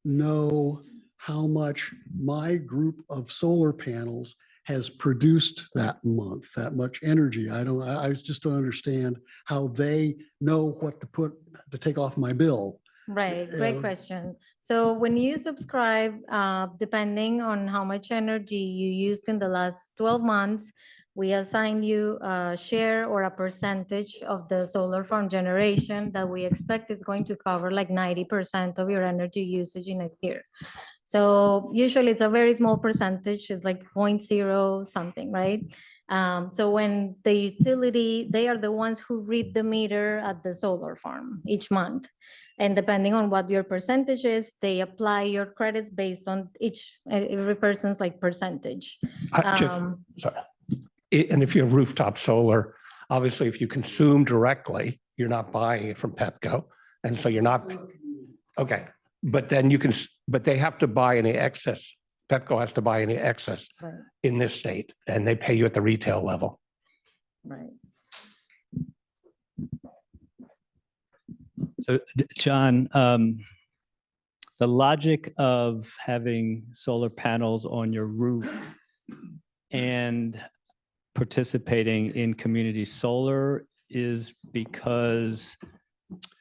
know how much my group of solar panels has produced that month, that much energy? I just don't understand how they know what to take off my bill. Right, great question. So when you subscribe, depending on how much energy you used in the last 12 months, we assign you a share or a percentage of the solar farm generation that we expect is going to cover like 90% of your energy usage in a year. So usually it's a very small percentage, it's like 0.0 something, right? So when the utility, they are the ones who read the meter at the solar farm each month. And depending on what your percentage is, they apply your credits based on every person's like percentage. Sorry. And if you're rooftop solar, obviously, if you consume directly, you're not buying it from Pepco. And so you're not, okay. But then but they have to buy any excess. Pepco has to buy any excess Right. in this state, and they pay you at the retail level. Right. So, John, the logic of having solar panels on your roof and participating in community solar is because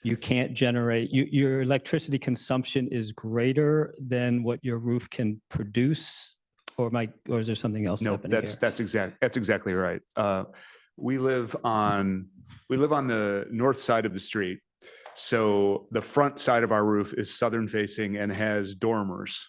you can't generate, your electricity consumption is greater than what your roof can produce, or is there something else No, happening here? that's exactly right. We live on the north side of the street. So the front side of our roof is southern facing and has dormers.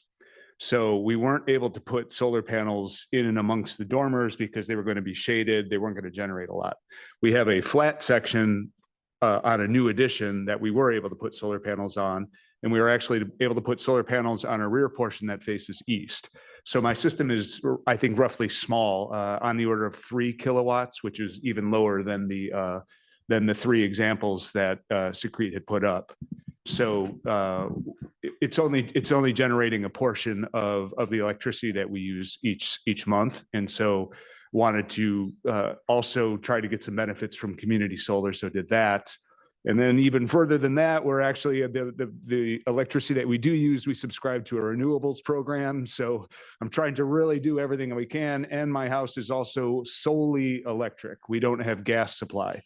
So we weren't able to put solar panels in and amongst the dormers because they were going to be shaded. They weren't going to generate a lot. We have a flat section on a new addition that we were able to put solar panels on. And we were actually able to put solar panels on a rear portion that faces east. So my system is, I think, roughly small, on the order of 3 kilowatts, which is even lower than the 3 examples that Sukrit had put up. So it's only generating a portion of the electricity that we use each month. And so wanted to also try to get some benefits from community solar, so did that. And then even further than that, we're actually the electricity that we do use, we subscribe to a renewables program. So I'm trying to really do everything that we can. And my house is also solely electric. We don't have gas supply.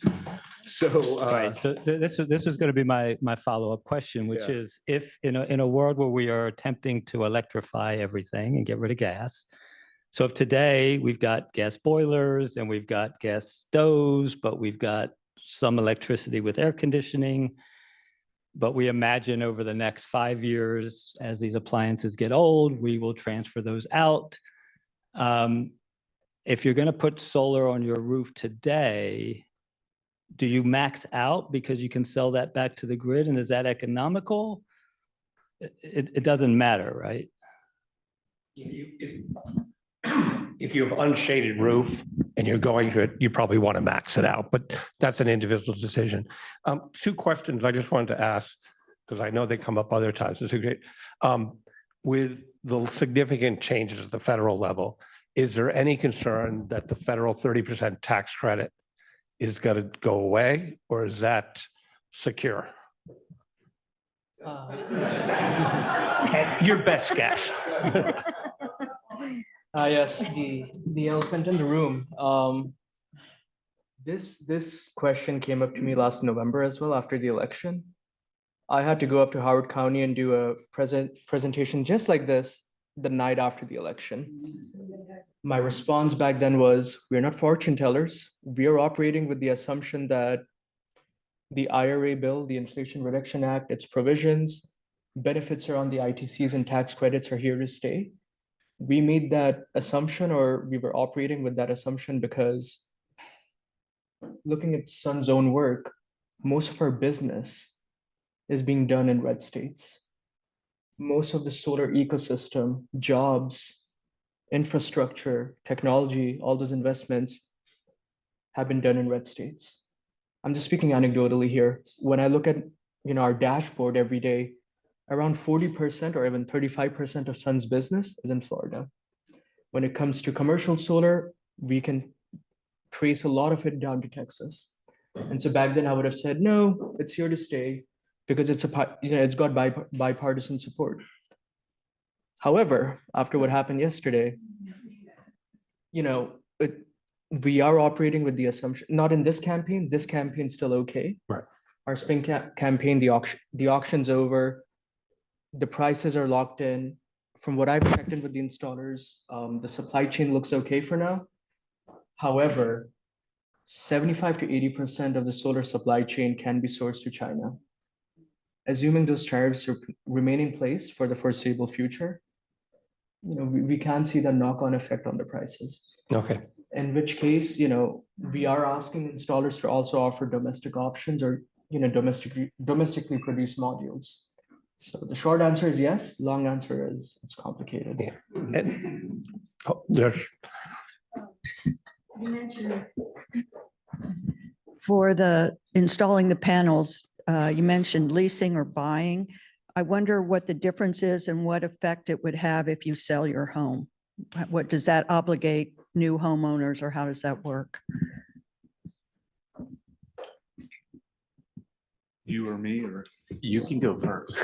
So Right. So this is going to be my follow-up question, which is, if in a world where we are attempting to electrify everything and get rid of gas. So if today we've got gas boilers and we've got gas stoves, but we've got some electricity with air conditioning, but we imagine over the next 5 years, as these appliances get old, we will transfer those out. If you're going to put solar on your roof today, do you max out because you can sell that back to the grid? And is that economical? It doesn't matter, right? If you have unshaded roof and you're going to it, you probably want to max it out, but that's an individual decision. 2 questions I just wanted to ask, because I know they come up other times. With the significant changes at the federal level, is there any concern that the federal 30% tax credit is going to go away, or is that secure? Your best guess. Yes, the elephant in the room. This question came up to me last November as well, after the election. I had to go up to Howard County and do a presentation just like this the night after the election. My response back then was, we're not fortune tellers. We are operating with the assumption that the IRA bill, the Inflation Reduction Act, its provisions benefits around the ITCs and tax credits are here to stay. We made that assumption, or we were operating with that assumption, because looking at Sun's own work, most of our business is being done in red states. Most of the solar ecosystem, jobs, infrastructure, technology, all those investments have been done in red states. I'm just speaking anecdotally here. When I look at our dashboard every day, around 40% or even 35% of Sun's business is in Florida. When it comes to commercial solar, we can trace a lot of it down to Texas. And so back then I would have said, no, it's here to stay because it's it's got bipartisan support. However, after what happened yesterday, we are operating with the assumption, not in this campaign's still okay. Right. Our spring campaign, the auction's over, the prices are locked in. From what I've checked in with the installers, the supply chain looks okay for now. However, 75 to 80% of the solar supply chain can be sourced to China. Assuming those tariffs remain in place for the foreseeable future, we can see the knock-on effect on the prices. Okay. In which case, we are asking installers to also offer domestic options or, domestically produced modules. So the short answer is yes. Long answer is it's complicated. Yeah. There's You mentioned for the installing the panels, you mentioned leasing or buying. I wonder what the difference is and what effect it would have if you sell your home. What does that obligate new homeowners, or how does that work? You or me, or? You can go first.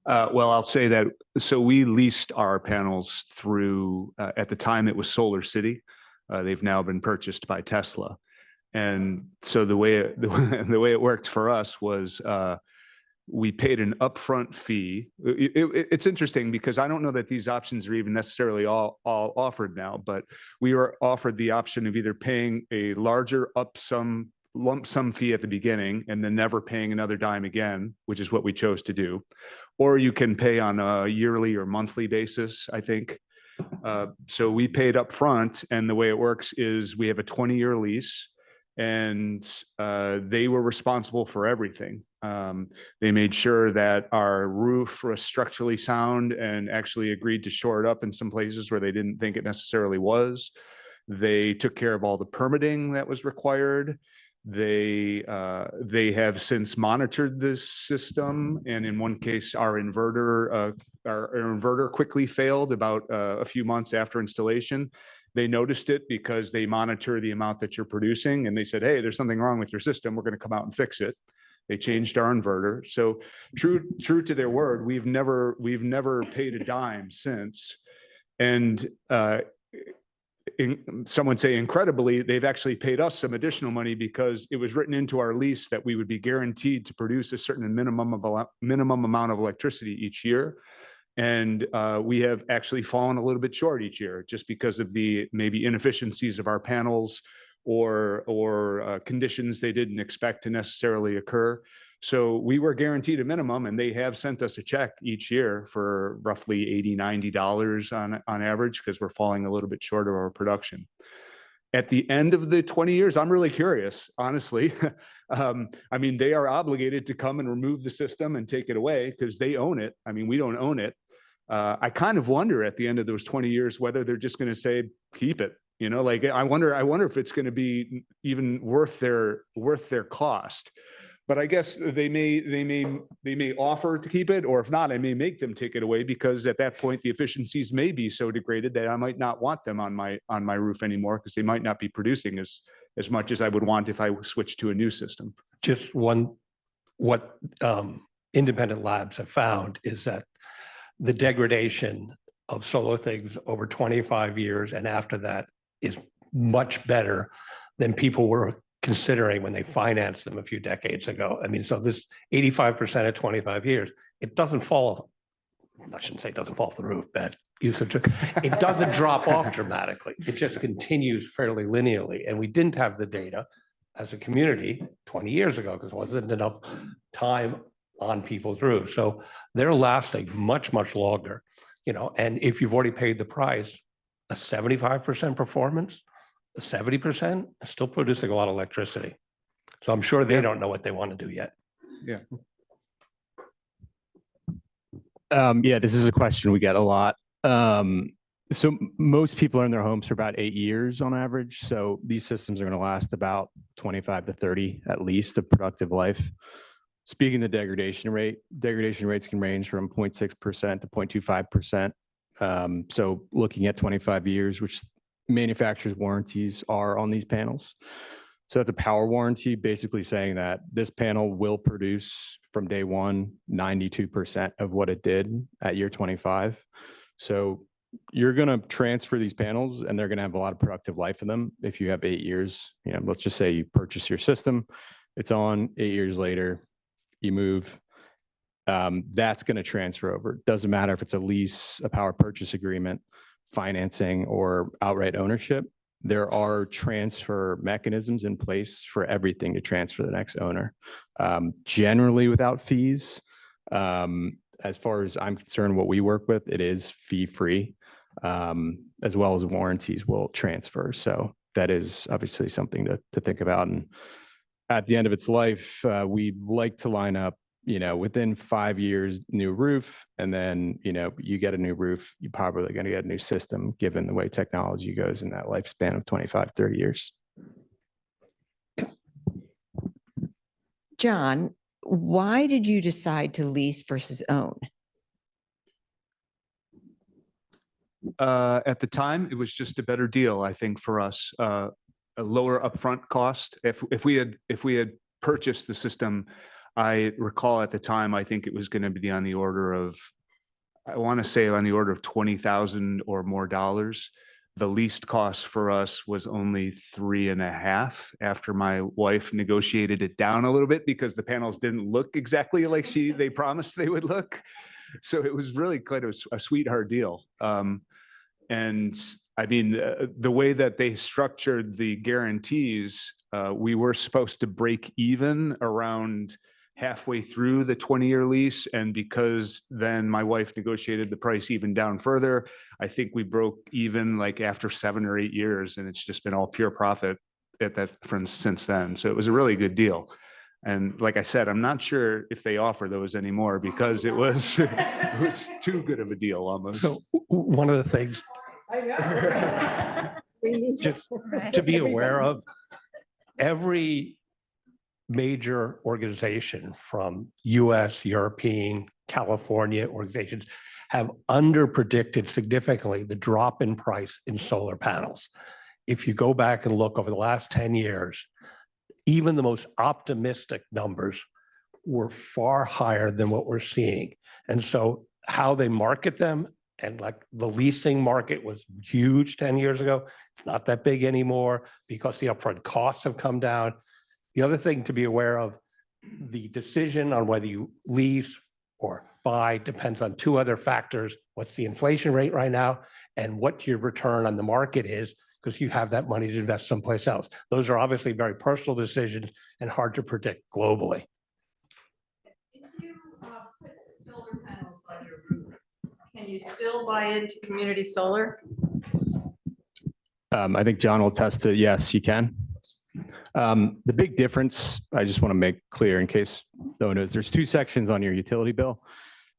Well, I'll say that, so we leased our panels through, at the time it was Solar City. They've now been purchased by Tesla. And so the way it worked for us was we paid an upfront fee. It's interesting because I don't know that these options are even necessarily all offered now, but we were offered the option of either paying a larger lump sum fee at the beginning and then never paying another dime again, which is what we chose to do. Or you can pay on a yearly or monthly basis, I think. So we paid up front, and the way it works is we have a 20-year lease, and they were responsible for everything. They made sure that our roof was structurally sound and actually agreed to shore it up in some places where they didn't think it necessarily was. They took care of all the permitting that was required. They have since monitored this system, and in one case, our inverter quickly failed about a few months after installation. They noticed it because they monitor the amount that you're producing, and they said, "Hey, there's something wrong with your system. We're going to come out and fix it." They changed our inverter. So true to their word, we've never paid a dime since. And some would say incredibly, they've actually paid us some additional money because it was written into our lease that we would be guaranteed to produce a certain minimum amount of electricity each year. And we have actually fallen a little bit short each year just because of the maybe inefficiencies of our panels or conditions they didn't expect to necessarily occur. So we were guaranteed a minimum, and they have sent us a check each year for roughly $80, $90 on average, because we're falling a little bit short of our production. At the end of the 20 years, I'm really curious, honestly. I mean, they are obligated to come and remove the system and take it away because they own it. I mean, we don't own it. I kind of wonder at the end of those 20 years whether they're just going to say, keep it. Like I wonder if it's going to be even worth their cost. But I guess they may offer to keep it, or if not, I may make them take it away, because at that point the efficiencies may be so degraded that I might not want them on my roof anymore, because they might not be producing as much as I would want if I switched to a new system. just what independent labs have found is that the degradation of solar things over 25 years and after that is much better than people were considering when they financed them a few decades ago. I mean, so this 85% at 25 years, it doesn't fall, I shouldn't say it doesn't fall off the roof, bad usage. It doesn't drop off dramatically. It just continues fairly linearly. And we didn't have the data as a community 20 years ago because there wasn't enough time on people's roofs. So they're lasting much, much longer, you know, and if you've already paid the price, a 75% performance, a 70% is still producing a lot of electricity. So I'm sure they don't know what they want to do yet. Yeah. Yeah, this is a question we get a lot. So most people are in their homes for about 8 years on average. So these systems are going to last about 25 to 30 at least of productive life. Speaking of the degradation rates can range from 0.6% to 0.25%. So looking at 25 years, which manufacturers' warranties are on these panels. So that's a power warranty, basically saying that this panel will produce from day one, 92% of what it did at year 25. So you're going to transfer these panels and they're going to have a lot of productive life in them. If you have 8 years, you know, let's just say you purchase your system, it's on 8 years later, you move, that's going to transfer over. Doesn't matter if it's a lease, a power purchase agreement, financing, or outright ownership. There are transfer mechanisms in place for everything to transfer the next owner, generally without fees. As far as I'm concerned, what we work with, it is fee-free, as well as warranties will transfer. So that is obviously something to think about. And at the end of its life, we like to line up, you know, within 5 years, new roof, and then, you know, you get a new roof, you're probably going to get a new system given the way technology goes in that lifespan of 25, 30 years. John, why did you decide to lease versus own? At the time, it was just a better deal, I think, for us. A lower upfront cost. If we had purchased the system, I recall at the time, I think it was going to be on the order of, I want to say on the order of $20,000 or more dollars. The least cost for us was only 3.5 after my wife negotiated it down a little bit because the panels didn't look exactly like they promised they would look. So it was really quite a sweetheart deal. And I mean, the way that they structured the guarantees, we were supposed to break even around halfway through the 20-year lease. And because then my wife negotiated the price even down further, I think we broke even like after 7 or 8 years, and it's just been all pure profit at that since then. So it was a really good deal. And like I said, I'm not sure if they offer those anymore because it was too good of a deal almost. So one of the things just to be aware of, every major organization from US, European, California organizations have underpredicted significantly the drop in price in solar panels. If you go back and look over the last 10 years, even the most optimistic numbers were far higher than what we're seeing. And so how they market them, and like the leasing market was huge 10 years ago, it's not that big anymore because the upfront costs have come down. The other thing to be aware of, the decision on whether you lease or buy depends on 2 other factors. What's the inflation rate right now and what your return on the market is, because you have that money to invest someplace else. Those are obviously very personal decisions and hard to predict globally. If you put solar panels on your roof, can you still buy into community solar? I think John will attest to, yes, you can. The big difference, I just want to make clear in case no one knows, there's 2 sections on your utility bill,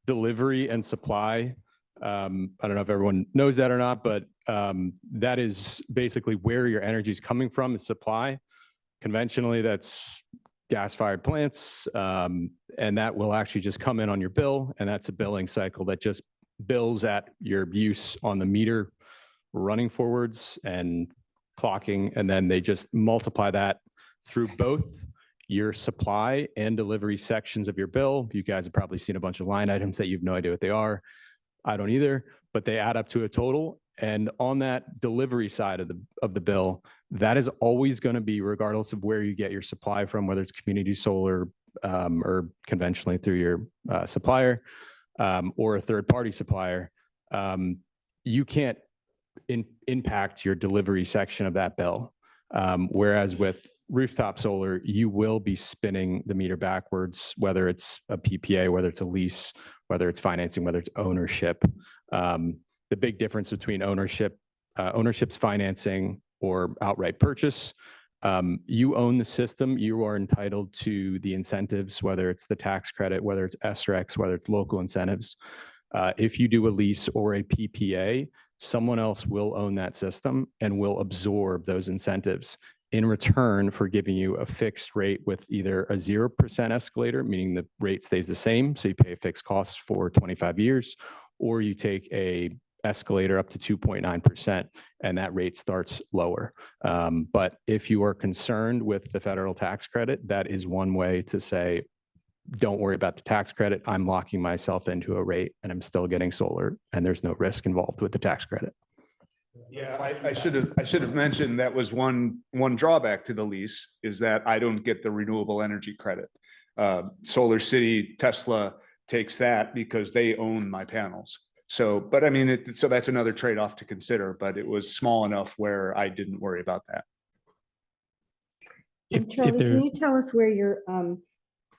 delivery and supply. I don't know if everyone knows that or not, but that is basically where your energy is coming from, is supply. Conventionally, that's gas-fired plants, and that will actually just come in on your bill, and that's a billing cycle that just bills at your use on the meter running forwards and clocking, and then they just multiply that through both your supply and delivery sections of your bill. You guys have probably seen a bunch of line items that you have no idea what they are. I don't either, but they add up to a total. And on that delivery side of the bill, that is always going to be, regardless of where you get your supply from, whether it's community solar or conventionally through your supplier or a third-party supplier, you can't impact your delivery section of that bill. Whereas with rooftop solar, you will be spinning the meter backwards, whether it's a PPA, whether it's a lease, whether it's financing, whether it's ownership. The big difference between ownership's financing or outright purchase, you own the system, you are entitled to the incentives, whether it's the tax credit, whether it's SREX, whether it's local incentives. If you do a lease or a PPA, someone else will own that system and will absorb those incentives in return for giving you a fixed rate with either a 0% escalator, meaning the rate stays the same, so you pay a fixed cost for 25 years, or you take a escalator up to 2.9%, and that rate starts lower. But if you are concerned with the federal tax credit, that is one way to say, don't worry about the tax credit. I'm locking myself into a rate and I'm still getting solar, and there's no risk involved with the tax credit. Yeah, I should have mentioned that was one drawback to the lease, is that I don't get the renewable energy credit. Solar City, Tesla takes that because they own my panels. So, but I mean, so that's another trade-off to consider, but it was small enough where I didn't worry about that. And Charlie, can you tell us where your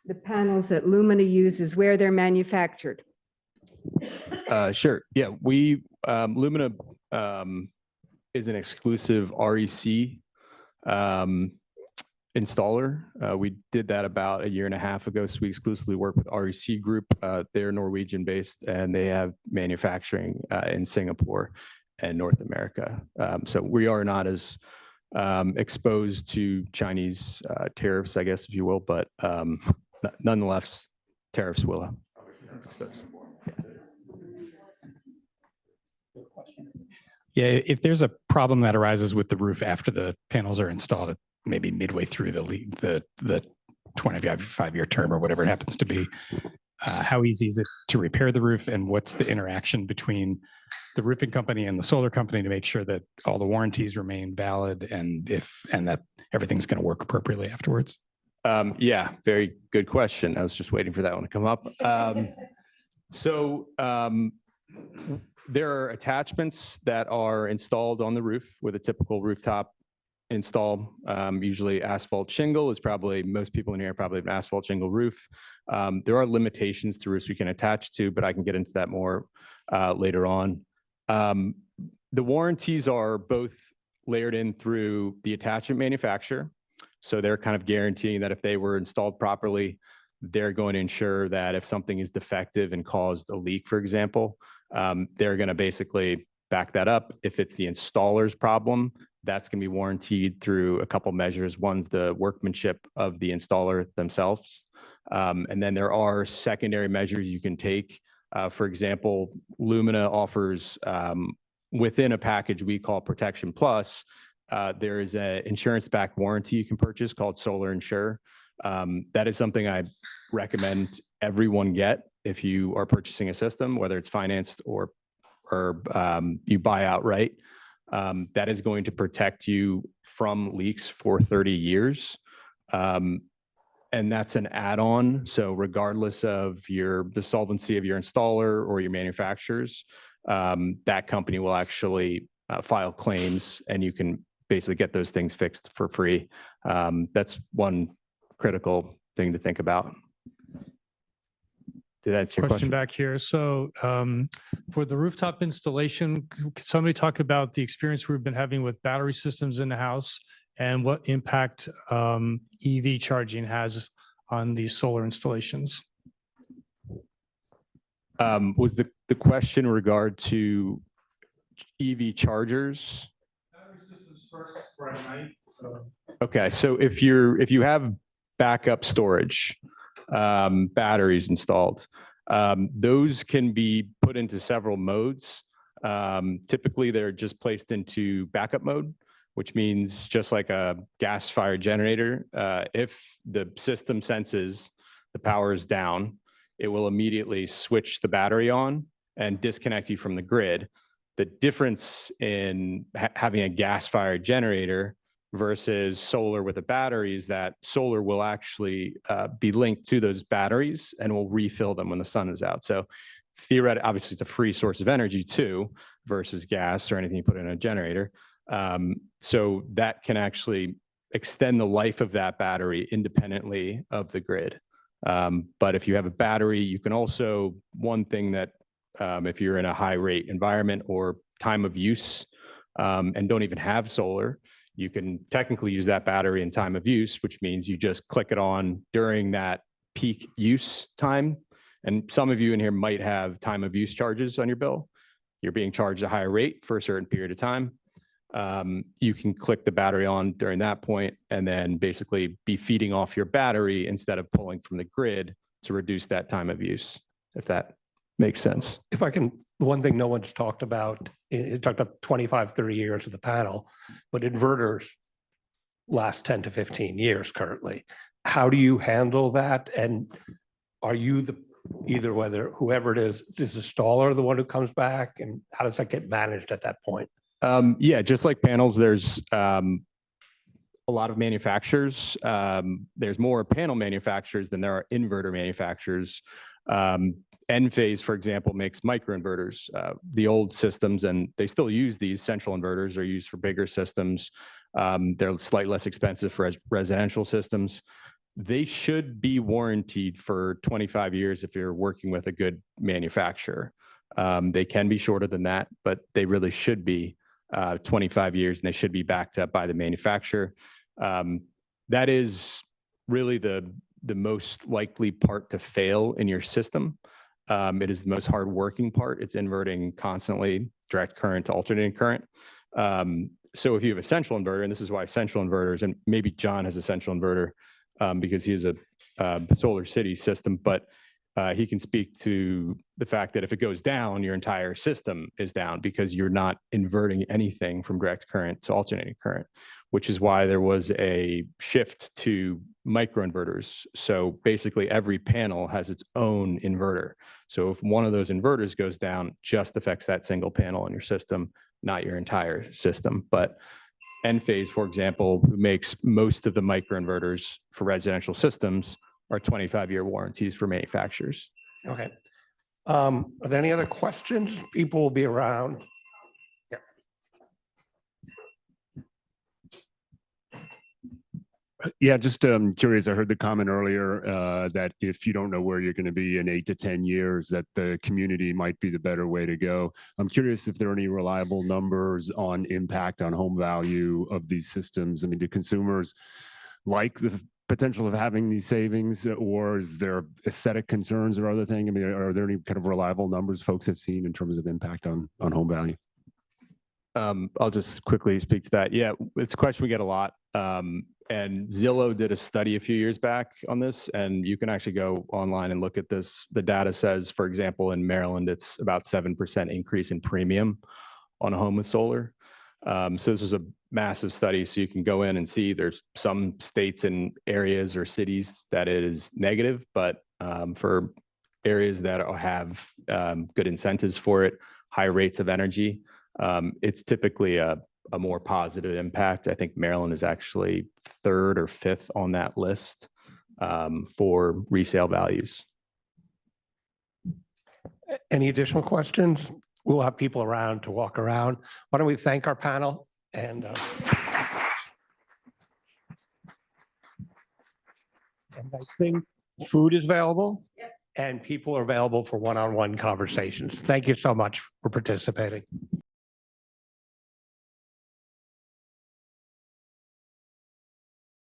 the panels that Lumina uses, where they're manufactured? Sure. Yeah, Lumina is an exclusive REC installer. We did that about 1.5 years ago. So we exclusively work with REC Group. They're Norwegian based, and they have manufacturing in Singapore and North America. So we are not as exposed to Chinese tariffs, I guess, if you will, but nonetheless, tariffs will expose. Yeah, if there's a problem that arises with the roof after the panels are installed, maybe midway through the 25-year term or whatever it happens to be, how easy is it to repair the roof, and what's the interaction between the roofing company and the solar company to make sure that all the warranties remain valid and that everything's going to work appropriately afterwards? Yeah, very good question. I was just waiting for that one to come up. There are attachments that are installed on the roof with a typical rooftop install. Usually asphalt shingle is probably, most people in here probably have an asphalt shingle roof. There are limitations to roofs we can attach to, but I can get into that more later on. The warranties are both layered in through the attachment manufacturer. So they're kind of guaranteeing that if they were installed properly, they're going to ensure that if something is defective and caused a leak, for example, they're going to basically back that up. If it's the installer's problem, that's going to be warranted through a couple measures. One's the workmanship of the installer themselves. And then there are secondary measures you can take. For example, Lumina offers within a package we call Protection Plus, there is an insurance-backed warranty you can purchase called Solar Insure. That is something I recommend everyone get if you are purchasing a system, whether it's financed or you buy outright. That is going to protect you from leaks for 30 years. And that's an add-on. So regardless of the solvency of your installer or your manufacturers, that company will actually file claims, and you can basically get those things fixed for free. That's one critical thing to think about. Did that answer your question? Back here. So for the rooftop installation, could somebody talk about the experience we've been having with battery systems in the house and what impact EV charging has on these solar installations? Was the question in regard to EV chargers? Battery systems first for at night. Okay, so if you have backup storage, batteries installed, those can be put into several modes. Typically, they're just placed into backup mode, which means just like a gas-fired generator, if the system senses the power is down, it will immediately switch the battery on and disconnect you from the grid. The difference in having a gas-fired generator versus solar with a battery is that solar will actually be linked to those batteries and will refill them when the sun is out. So theoretically, obviously, it's a free source of energy too, versus gas or anything you put in a generator. So that can actually extend the life of that battery independently of the grid. But if you have a battery, you can also, one thing that if you're in a high rate environment or time of use and don't even have solar, you can technically use that battery in time of use, which means you just click it on during that peak use time. And some of you in here might have time of use charges on your bill. You're being charged a higher rate for a certain period of time. You can click the battery on during that point and then basically be feeding off your battery instead of pulling from the grid to reduce that time of use, if that makes sense. If I can, one thing no one's talked about, it talked about 25, 30 years of the panel, but inverters last 10 to 15 years currently. How do you handle that? And are you whoever it is the installer, the one who comes back, and how does that get managed at that point? Yeah, just like panels, there's a lot of manufacturers. There's more panel manufacturers than there are inverter manufacturers. Enphase, for example, makes microinverters. The old systems, and they still use these central inverters, are used for bigger systems. They're slightly less expensive for residential systems. They should be warranted for 25 years if you're working with a good manufacturer. They can be shorter than that, but they really should be 25 years, and they should be backed up by the manufacturer. That is really the most likely part to fail in your system. It is the most hardworking part. It's inverting constantly, direct current to alternating current. So if you have a central inverter, and this is why central inverters, and maybe John has a central inverter because he has a solar city system, but he can speak to the fact that if it goes down, your entire system is down because you're not inverting anything from direct current to alternating current, which is why there was a shift to microinverters. So basically every panel has its own inverter. So if one of those inverters goes down, just affects that single panel in your system, not your entire system. But Enphase, for example, who makes most of the microinverters for residential systems, are 25-year warranties for manufacturers. Okay. Are there any other questions? People will be around. Yeah. Yeah, just curious. I heard the comment earlier that if you don't know where you're going to be in 8 to 10 years, that the community might be the better way to go. I'm curious if there are any reliable numbers on impact on home value of these systems. I mean, do consumers like the potential of having these savings, or is there aesthetic concerns or other thing? I mean, are there any kind of reliable numbers folks have seen in terms of impact on home value? I'll just quickly speak to that. Yeah, it's a question we get a lot. And Zillow did a study a few years back on this, and you can actually go online and look at this. The data says, for example, in Maryland, it's about 7% increase in premium on a home with solar. So this is a massive study. So you can go in and see there's some states and areas or cities that it is negative, but for areas that have good incentives for it, high rates of energy, it's typically a more positive impact. I think Maryland is actually 3rd or 5th on that list for resale values. Any additional questions? We'll have people around to walk around. Why don't we thank our panel and I think food is available and people are available for one-on-one conversations. Thank you so much for participating.